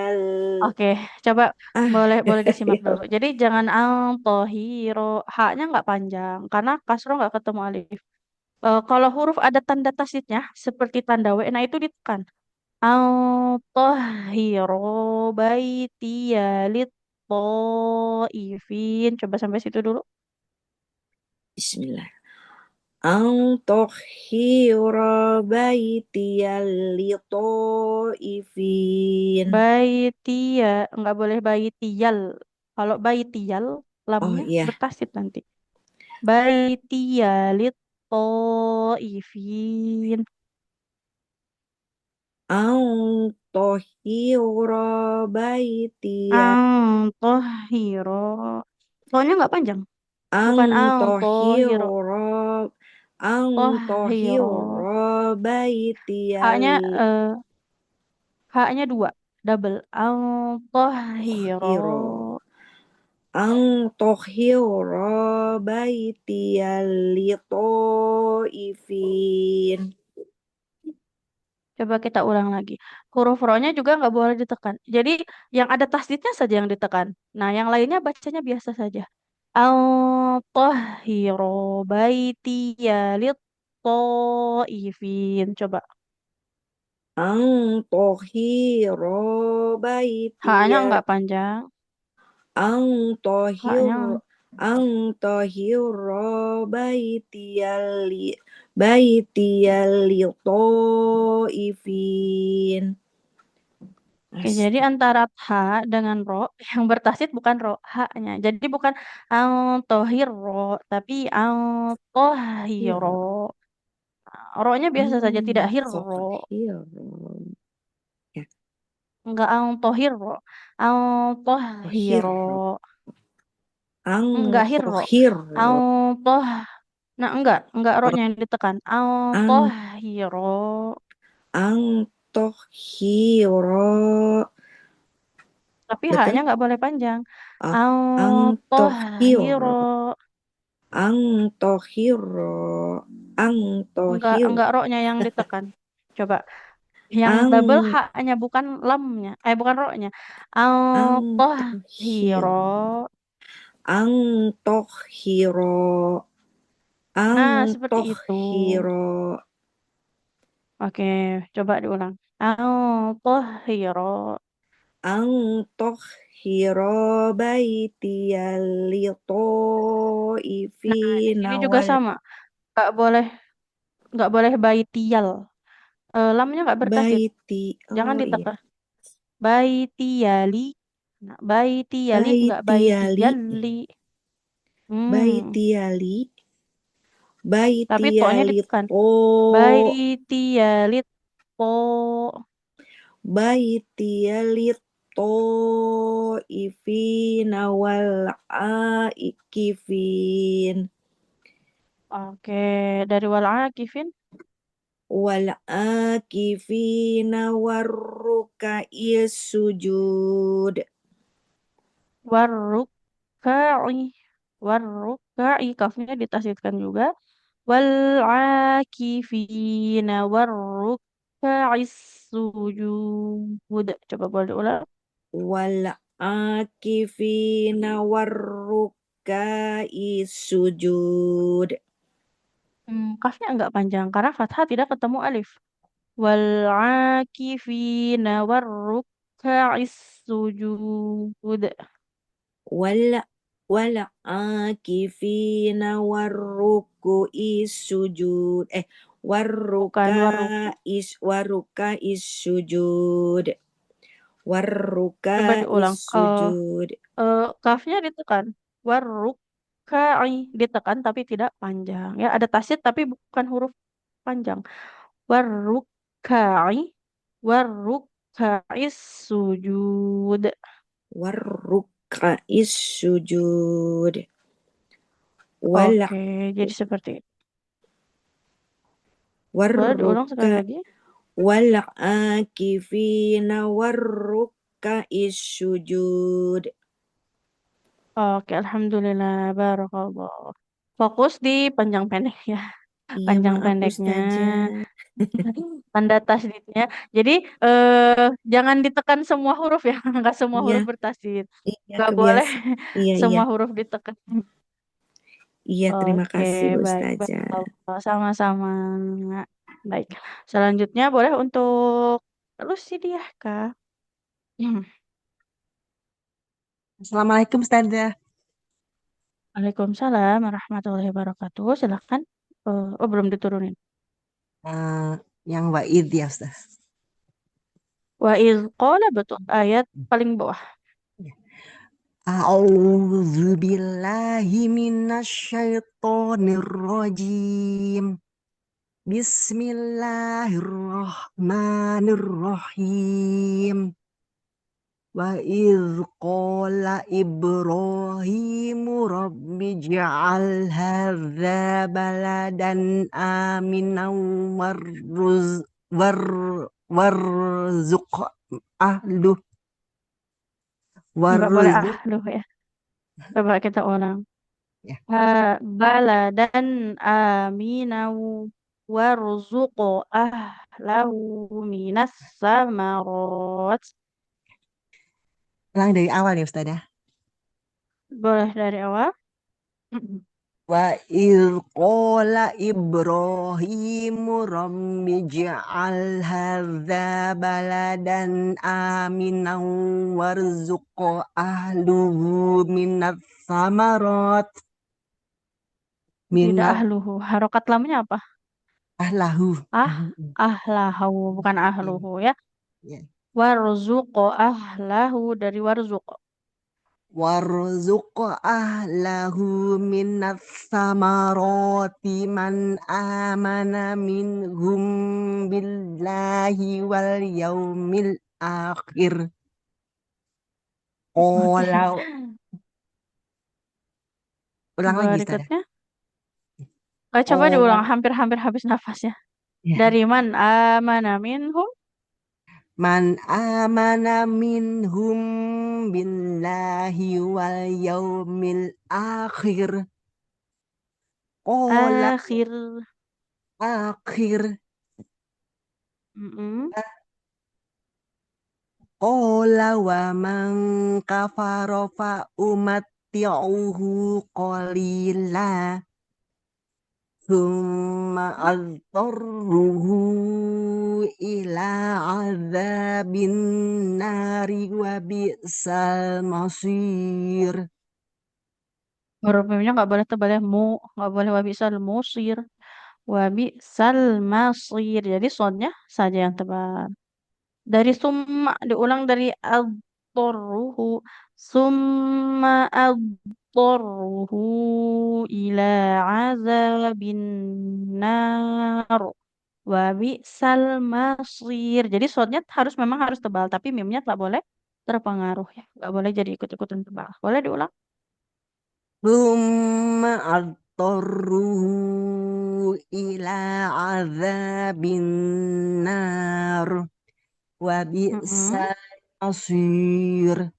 Oke, coba ah boleh disimak ya. dulu. Jadi jangan al-tahhiro, haknya nggak panjang karena kasro nggak ketemu alif. Kalau huruf ada tanda tasydidnya seperti tanda W, nah itu ditekan. Al-tahhiro baitiya lit-thaifin. Coba sampai situ dulu. Bismillah. Ang tahira baiti ifin. Baitiya, nggak boleh baitiyal. Kalau baitiyal, Oh lamnya iya. bertasydid nanti. Baitiya lit-thaifin. Ang tahira baiti Al-tahhiro. Soalnya nggak panjang. Bukan ang al-tahhiro. Tahhiro. tahira baiti Haknya haknya dua. Double. Al-tahhiro. ang tahira baiti ifin. Coba kita ulang lagi. Huruf ro-nya juga nggak boleh ditekan. Jadi yang ada tasdidnya saja yang ditekan. Nah, yang lainnya bacanya biasa saja. Al-tahhiro baitiya lit-thaifin. Coba. Ang tahira baiti Haknya nggak panjang. ang Haknya tahira baiti ifin. Oke, jadi antara ha dengan ro yang bertasydid bukan ro, ha-nya. Jadi bukan al-tahhiro, tapi al-tahhiro. Ro-nya biasa saja, tidak hirro. Ya. Enggak al-tahhiro. Al-tahhiro. Ang Enggak hirro. tahhiro Al-toh. Nah, enggak ro-nya yang ditekan. ang Al-tahhiro. ang tahhiro Tapi betul ha-nya nggak boleh panjang. ang Al-tahhiro. tahhiro ang tahhiro ang tahhiro Enggak ro-nya yang ditekan. Coba. Yang ang double ha-nya bukan lamnya. Bukan ro-nya. ang Al-tahhiro. ang tahhiro ang Nah, seperti itu. tahhiro Oke, coba diulang. Al-tahhiro. ang tahhiro baiti Nah, di ifina sini juga sama. Nggak boleh baitiyal. Lamnya nggak bertasydid. baiti Jangan iya ditekan. Baitiyali. Nah, baitiyali nggak baitiyali baitiyali. baitiyali Tapi to-nya baitiyali ditekan. to Baitiyali to. baitiyali to ifina wal aikifin Oke, dari wal akifin. wal akifina warrukai sujud Warrukai. Warrukai. Kafnya ditasydidkan juga. Wal akifina warrukai sujud. Coba boleh diulang. wal akifina warrukai sujud. Kafnya enggak panjang karena fathah tidak ketemu alif. Wal akifina warruka'is sujud. Wal wal akifina warruku'i sujud. Bukan warruku. Warrukai sujud. Coba Warrukai diulang. sujud. Kafnya ditekan. Warruka'i ditekan tapi tidak panjang. Ya, ada tasydid tapi bukan huruf panjang. Warruka'i warruka'is sujud. Warrukai sujud. Wal Oke, jadi seperti itu. Boleh diulang sekali warruka lagi? wal akifina warrukai sujud. Oke, alhamdulillah, barakallah. Fokus di panjang pendek ya. Iya, Panjang maaf pendeknya, Ustazah. tanda tasdidnya. Jadi jangan ditekan semua huruf ya, nggak semua Iya, huruf bertasdid. iya Nggak boleh kebiasa. Iya, iya. semua huruf ditekan. Iya, terima Oke, kasih Bu baik, Ustazah. barakallah. Sama-sama. Baik. Selanjutnya boleh untuk Lucidia, Kak. Assalamualaikum Ustazah. Waalaikumsalam warahmatullahi wabarakatuh. Silakan. Oh, belum diturunin. Yang wa'id ya Ustaz. Wa iz qala, betul, ayat paling bawah. A'udzu billahi minasyaitonir rajim. Bismillahirrahmanirrahim. Wa iz qala Ibrahimu rabbi ja'al hadza baladan aminan warzuq ahluh Nggak boleh warzuq ahluh ya. Coba kita ulang. ya Baladan aminau warzuqo ahlahu minas samarat. ulang dari awal ya Ustazah. Boleh dari awal? Wa iz qala Ibrahimu rabbi ja'al hadza baladan aminan warzuq ahluhu minas samarat Tidak minas ahluhu. Harokat lamnya apa? ahlahu Ahlahu, bukan ahluhu ya. ya. Warzuqo ahlahu dari warzuqo. Warzuq ahlahu minas samarati man amana minhum billahi wal yaumil akhir. Oke. Qala ulang lagi Ustaz. Berikutnya. Coba diulang, hampir-hampir habis nafasnya. Ya. Dari man amana minhum. Man amana minhum billahi wal yaumil akhir. Qala akhir. Qala wa man kafara fa umatti'uhu qalila thumma adtarruhu ila azabin nari wa bi'sal masir. Huruf mimnya nggak boleh tebal ya. Nggak boleh wabisal musir. Wabisal masir. Jadi soundnya saja yang tebal. Dari summa diulang dari adtorruhu. Summa adtorruhu ila azabin nar. Wabisal masir. Jadi soundnya memang harus tebal. Tapi mimnya tak boleh terpengaruh ya. Nggak boleh jadi ikut-ikutan tebal. Boleh diulang? Thumma adtarruhu ila azabin nar wa bi'sal masir.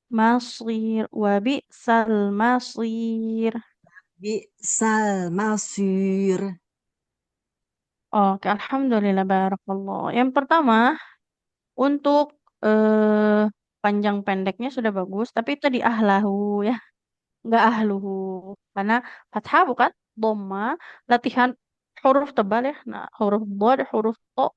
Masir wa bi'sal masir. Bi'sal masir. Oke, alhamdulillah, barakallah. Yang pertama untuk panjang pendeknya sudah bagus, tapi tadi ahlahu ya, nggak ahluhu. Karena fathah bukan dhamma, latihan huruf tebal ya. Nah, huruf dhad, huruf to.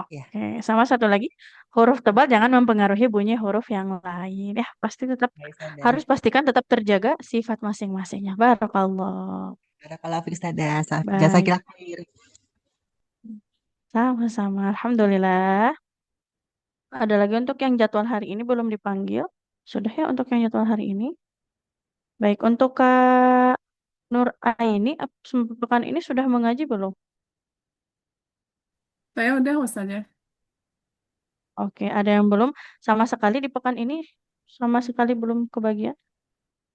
Ya, Oke, sama satu lagi, huruf tebal jangan mempengaruhi bunyi huruf yang lain ya. Pasti tetap baik Ustazah. harus pastikan tetap terjaga sifat masing-masingnya. Barakallah. Barakallahu fiik Ustazah. Baik, Jazakillah khair. sama-sama. Alhamdulillah. Ada lagi untuk yang jadwal hari ini belum dipanggil. Sudah ya untuk yang jadwal hari ini. Baik, untuk Kak Nur Aini, pekan ini sudah mengaji belum? Saya udah Ustazah. Oke, ada yang belum sama sekali di pekan ini sama sekali belum kebagian.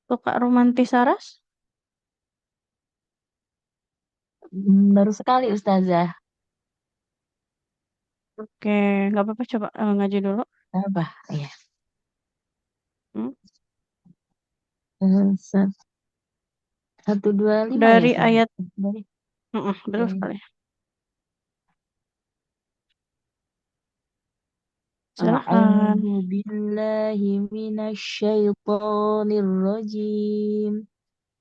Untuk Kak Romanti Saras? Baru sekali Ustazah. Oke, nggak apa-apa coba ngaji dulu. Apa? Iya. Hmm. Eh, 125 ya Dari Ustazah? ayat, Dari betul sekali. Silahkan. A'udzu billahi minasyaitonir rajim.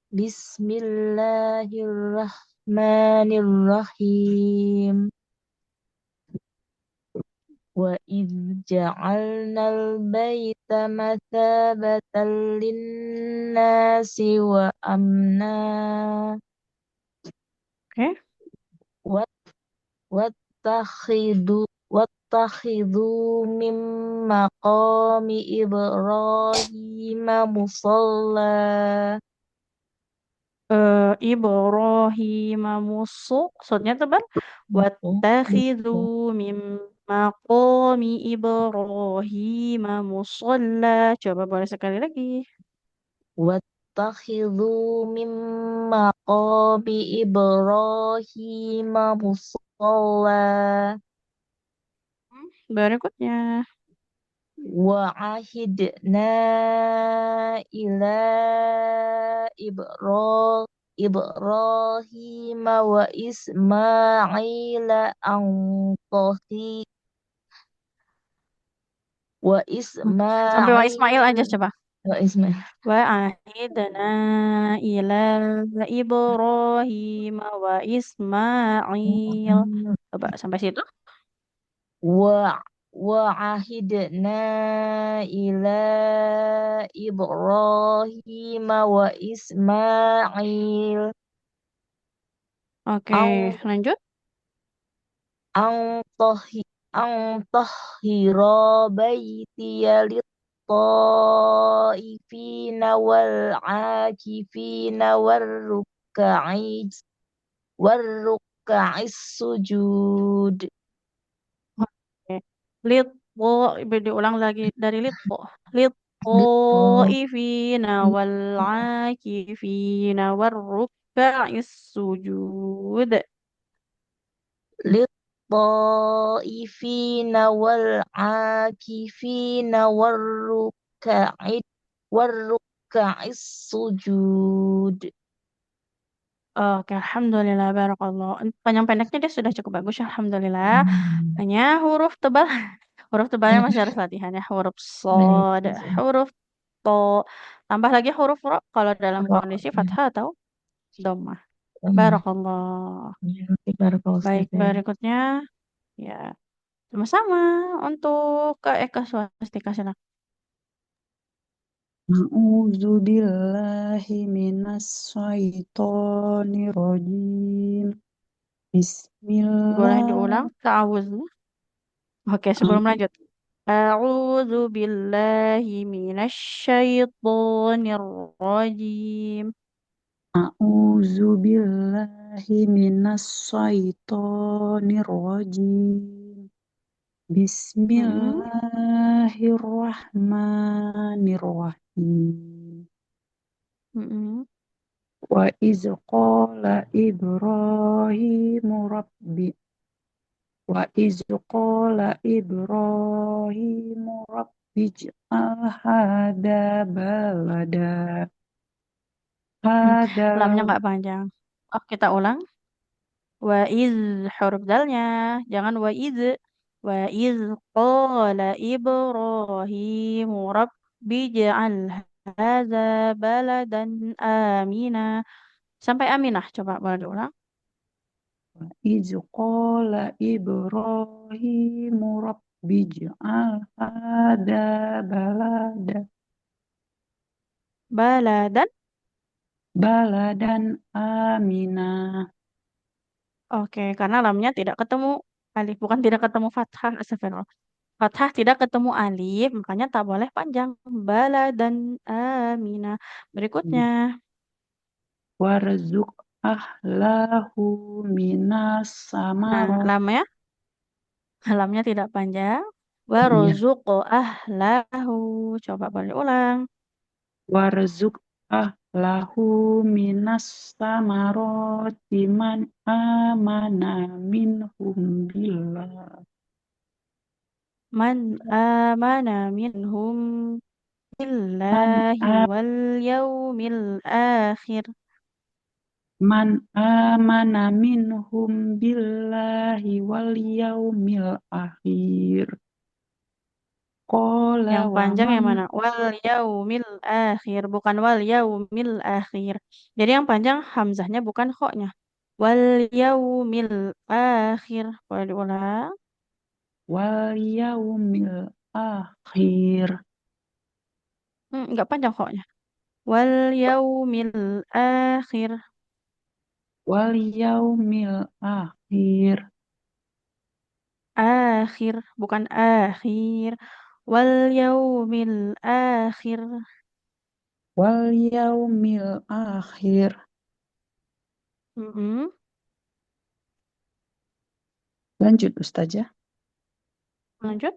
Bismillahirrahmanirrahim. Wa idz ja'alnal baita mathabatan lin-nasi wa amna Oke. wattakhidu min maqami Ibrahim musalla. Ibrahim musu, maksudnya tebal. Wattakhidhu min maqami Ibrahim musalla. Coba boleh sekali lagi. Wattakhidu min maqami Ibrahim musalla. Berikutnya. Wa ahidna ila Ibrahim wa Ismail an tahi wa Sampai wa Ismail aja Ismail coba. wa Ismail Wa ahidna ila Ibrahim wa Ismail. Coba sampai situ. wa ahidna ila Ibrahim wa Ismail Oke, lanjut. an tahhira baitiya lit-taifina wal akifina warruka'is sujud. Oke. Litpo, diulang lagi dari litpo. Litpo ifina wal akifina warruka'is sujud. Lit-taifina wal akifina warruka'is sujud. Oke, alhamdulillah, barakallah. Panjang pendeknya dia sudah cukup bagus, alhamdulillah. Hanya huruf tebal, huruf tebalnya masih harus latihan ya. Huruf sod, huruf to, tambah lagi huruf ro kalau dalam kondisi fathah atau dhammah. Barakallah. Baik, berikutnya ya sama-sama untuk ke Eka Swastika silakan. A'udzu billahi minas syaitonir rajim. Boleh Bismillah. diulang? Ta'awudzu. Oke, sebelum lanjut. A'udzu billahi minasyaitonir rajim. A'udzu billahi minas syaitonir rajim. Bismillahirrahmanirrahim. Wa iz qala Ibrahimu rabbi Wa iz qala Ibrahimu rabbi'j'al hadza balada. Lamnya Hadza nggak panjang. Oh, kita ulang. Wa iz huruf dalnya, jangan wa iz. وإذ قال إبراهيم رب اجعل هذا بلدا آمنا. Sampai Aminah, coba boleh diulang. وإذ قال إبراهيم رب اجعل هذا Baladan. بلدا آمنا. Oke, karena lamnya tidak ketemu alif, bukan tidak ketemu fathah, astagfirullah. Fathah tidak ketemu alif, makanya tak boleh panjang. Baladan Aminah. Berikutnya, Warzuq ahlahu minas nah samarot. lamnya tidak panjang. Iya. Warzuq ahlahu. Coba boleh ulang. Warzuq ahlahu minas samaroti man amana minhum billah. Man amana minhum billahi Man, wal yaumil akhir. man amana minhum billahi wal yaumil akhir. Qala Yang wa panjang man yang mana? Wal yaumil akhir, bukan wal yaumil akhir. Jadi yang panjang hamzahnya bukan kho-nya. Wal yaumil akhir. Boleh diulang? wal yaumil akhir. Enggak panjang kho-nya. Wal yaumil akhir. Wal yaumil akhir. Akhir, bukan akhir. Wal yaumil akhir. Wal yaumil akhir. Mm-mm. Lanjut Ustazah. Lanjut.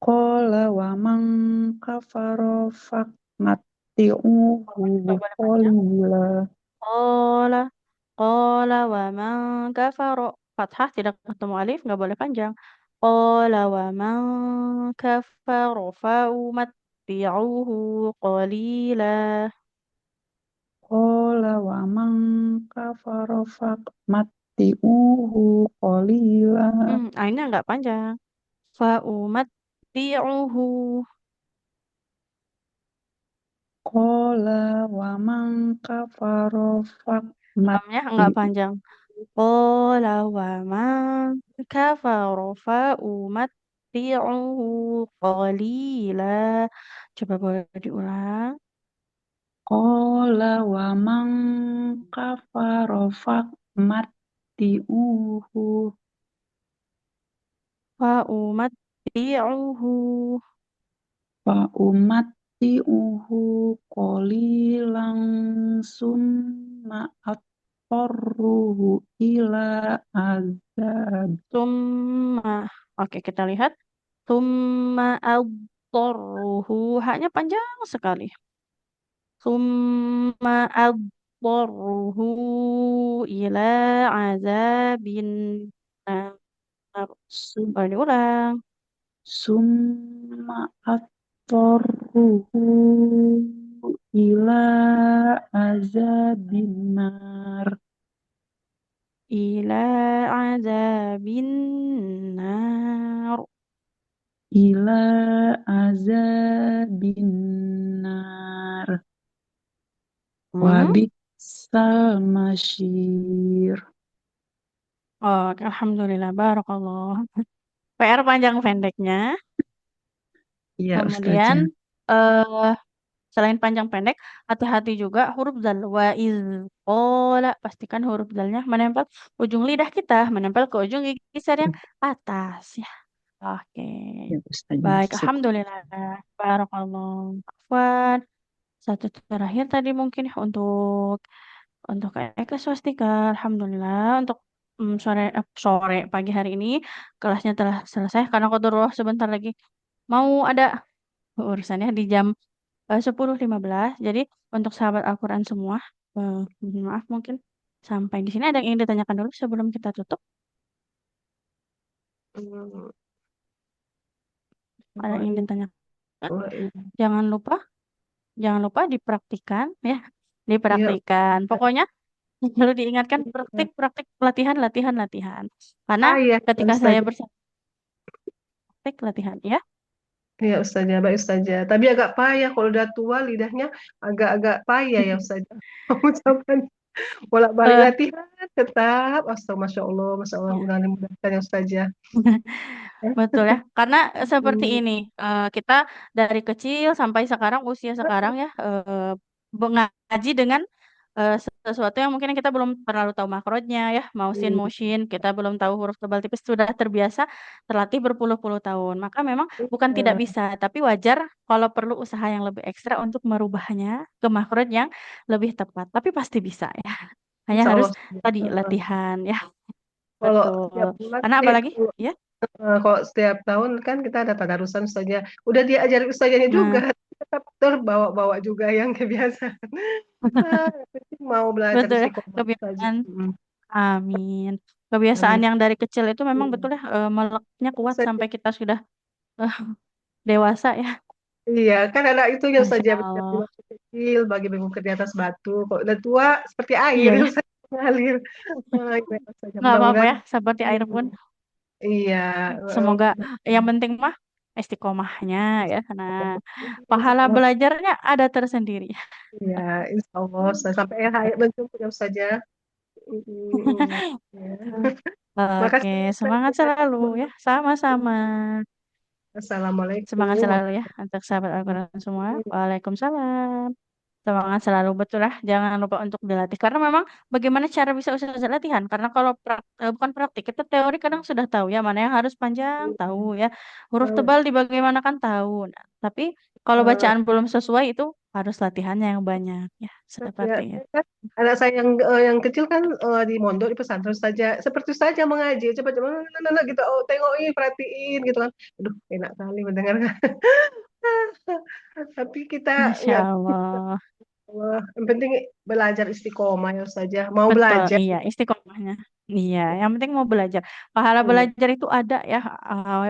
Qala wa man kafara Nggak faqmatti'uhu boleh panjang. qalila. Qala Qala wa man kafara. Fathah tidak ketemu alif, nggak boleh panjang. Qala wa man kafara fa umatti'uhu qalila. Qala wa man kafara faqmatti'uhu qalila. Ainnya nggak panjang. Fa umatti'uhu. Qala wa man kafara Lamnya nggak faqmatti'uhu. panjang. Qala wa man kafara fa umatti'uhu qalila. Coba boleh diulang. Qala wa man kafara faqmatti'uhu. Fa umatti'uhu. Fa umatti'uhu qalilan summa attarruhu ila azab. Summa. Oke, kita lihat. Summa adtorruhu. Haknya panjang sekali. Summa adtorruhu ila azabin nar. Sum- Boleh diulang. Summa attarruhu ila azabin nar. Ila azabin nar. Ila azabin nar. Hmm? Wabisal masyir. Oke, alhamdulillah. Barakallah. PR panjang pendeknya. Iya Kemudian Ustazah. eh selain panjang pendek, hati-hati juga huruf zal. Wa iz qala, pastikan huruf zalnya menempel ujung lidah kita, menempel ke ujung gigi jari yang atas ya. Oke. Ya Ustazah. Baik, Syukur. alhamdulillah. Barakallah. Afwan. Satu terakhir tadi mungkin ya untuk Eka Swastika. Alhamdulillah untuk sore pagi hari ini kelasnya telah selesai karena qadarullah sebentar lagi mau ada urusannya di jam 10.15. Jadi untuk sahabat Al-Quran semua, mohon maaf mungkin sampai di sini ada yang ingin ditanyakan dulu sebelum kita tutup. Hmm, Ada yang ingin ditanyakan? wah, Jangan lupa, jangan lupa dipraktikan ya, iya. dipraktikan. Pokoknya perlu diingatkan praktik, praktik, latihan, latihan, latihan. Karena Ah iya, ketika saya Ustazah. bersama praktek latihan ya. Iya Ustazah, baik Ustazah. Tapi agak payah kalau udah tua lidahnya agak-agak payah ya Ustazah. Mengucapkan bolak-balik Eh, latihan tetap. Astagfirullah, Masya Allah, mudah-mudahan ya Ustazah. Ya. Betul ya, karena seperti Hmm. ini, kita dari kecil sampai sekarang usia sekarang ya, mengaji dengan sesuatu yang mungkin kita belum terlalu tahu makronya ya, motion, kita belum tahu huruf tebal tipis, sudah terbiasa terlatih berpuluh-puluh tahun. Maka memang bukan tidak Iya. bisa, tapi wajar kalau perlu usaha yang lebih ekstra untuk merubahnya ke makhraj yang lebih tepat. Tapi pasti bisa ya. Hanya Insya harus Allah. tadi latihan ya. Kalau setiap Betul. bulan Karena sih, apalagi ya. kalau setiap tahun kan kita ada tadarusan Ustazah. Udah diajari Ustazahnya juga, Nah, tetap terbawa-bawa juga yang kebiasaan. Ah, yang penting mau belajar betul ya, istiqomah saja. kebiasaan. Amin. Kebiasaan Amin. yang dari kecil itu memang betul Hmm. ya, melekatnya kuat Ustazah. sampai kita sudah eh, dewasa ya. Iya, kan ada itu yang Masya saja belajar di Allah. waktu kecil, bagi bengkok di atas batu. Kalau udah tua, seperti air Iya yang ya, saya mengalir. Ah, itu ya, saja. nggak apa-apa Mudah-mudahan. ya, seperti air pun. Iya. Semoga yang penting mah istiqomahnya ya. Nah, pahala belajarnya ada tersendiri. Iya, insya Allah. Sampai akhir hayat menjemput ya saja. Oke, Makasih Ustaz. semangat selalu ya. Sama-sama. Semangat Assalamualaikum. selalu ya untuk sahabat Al-Quran semua. Waalaikumsalam. Semangat selalu betul lah. Jangan lupa untuk dilatih. Karena memang bagaimana cara bisa usaha latihan. Karena kalau bukan praktik, kita teori kadang sudah tahu ya mana yang harus panjang, tahu ya. Huruf tebal dibagaimanakan tahu. Nah, tapi kalau Eh, bacaan belum sesuai itu harus latihannya yang banyak ya. Ya, Seperti itu. saya kan, anak saya yang kecil kan di mondok di pesantren saja seperti saja mengaji coba-coba gitu oh tengokin perhatiin gitu kan aduh enak kali mendengar tapi kita Masya nggak Allah. yang penting belajar istiqomah ya saja mau Betul, belajar. iya, istiqomahnya. Iya, yang penting mau belajar. Pahala Iya. belajar itu ada ya.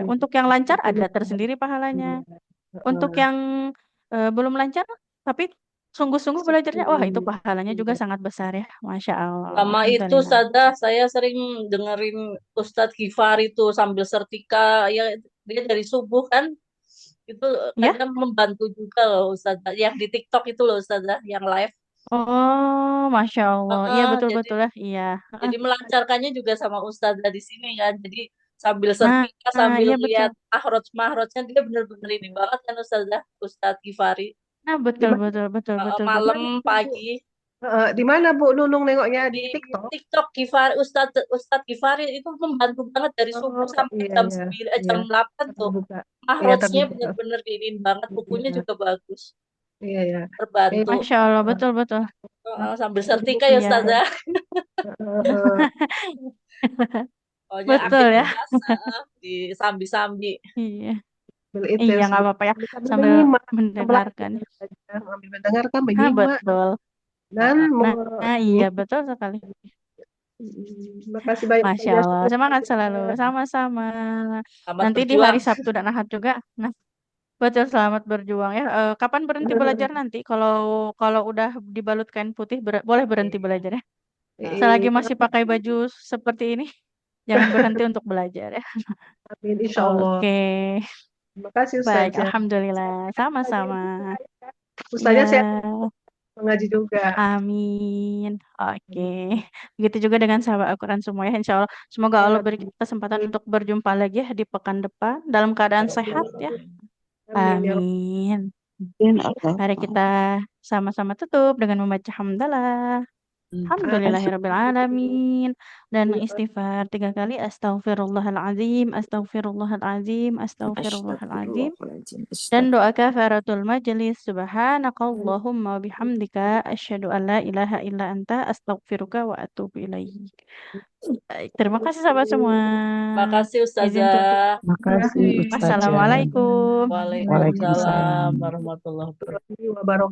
Untuk yang lancar ada tersendiri pahalanya. Iya. Untuk Heeh. yang belum lancar, tapi sungguh-sungguh belajarnya, wah itu pahalanya juga sangat besar ya. Masya Allah. Sama itu Alhamdulillah. saya sering dengerin Ustadz Gifari itu sambil setrika, ya dia dari subuh kan, itu Ya? kadang membantu juga loh Ustadz, yang di TikTok itu loh Ustadz, yang live. Oh, Masya Allah. Iya, Heeh, betul-betul ya. Iya. Heeh. jadi melancarkannya juga sama Ustazah di sini kan. Jadi sambil Nah, setrika, sambil iya betul. lihat mahrotnya dia bener-bener ini banget kan Ustazah, Ustadz Gifari. Nah, Di betul, mana betul, betul, betul, di betul. mana Malam, Bu? pagi, Di mana Bu Nunung nengoknya di di TikTok? TikTok Gifari, Ustadz Gifari itu membantu banget dari subuh Oh sampai iya jam iya 9, iya jam 8 tuh. terbuka iya Mahrotnya terbuka bener-bener diinin banget, bukunya iya juga bagus, iya iya. terbantu. Masya Allah, betul, betul. Sambil setrika ya Iya. Ustazah. Heeh. Pokoknya Betul ya. aktivitas di sambi-sambi. Iya. Itu Iya, ya nggak apa-apa ya. sambil Sambil menyimak belajar mendengarkan. saja sambil mendengarkan Ah, menyimak betul. dan Nah, ini iya, betul sekali. makasih banyak Masya saja Allah. Semangat selalu. Sama-sama. Selamat Nanti di hari berjuang. Sabtu dan Ahad juga. Nah, betul, selamat berjuang ya. Kapan berhenti belajar nanti? Kalau kalau udah dibalut kain putih, boleh berhenti belajar ya. Selagi masih pakai baju seperti ini, jangan berhenti untuk belajar ya. amin insya Allah. Oke, Terima kasih baik. Ustazah. Alhamdulillah. Sama-sama. Ustazah sehat Ya, mengaji juga. amin. Oke. Begitu juga dengan sahabat Al-Quran semua ya. Insya Allah. Semoga Allah Ya, beri kita kesempatan untuk berjumpa lagi ya di pekan depan dalam keadaan sehat ya. amin ya Amin. Allah. Mari kita sama-sama tutup dengan membaca hamdalah. Alhamdulillahirrabbilalamin. Dan mengistighfar 3 kali. Astaghfirullahaladzim, astaghfirullahaladzim, astaghfirullahaladzim. Dan doa kafaratul majelis. Subhanakallahumma bihamdika. Asyhadu an la ilaha illa anta. Astaghfiruka wa atubu ilaik. Baik, terima kasih sahabat semua. Makasih Izin tutup. Ustazah. Makasih Ustazah. Wassalamualaikum. Waalaikumsalam Waalaikumsalam. warahmatullahi wabarakatuh. warahmatullahi wabarakatuh.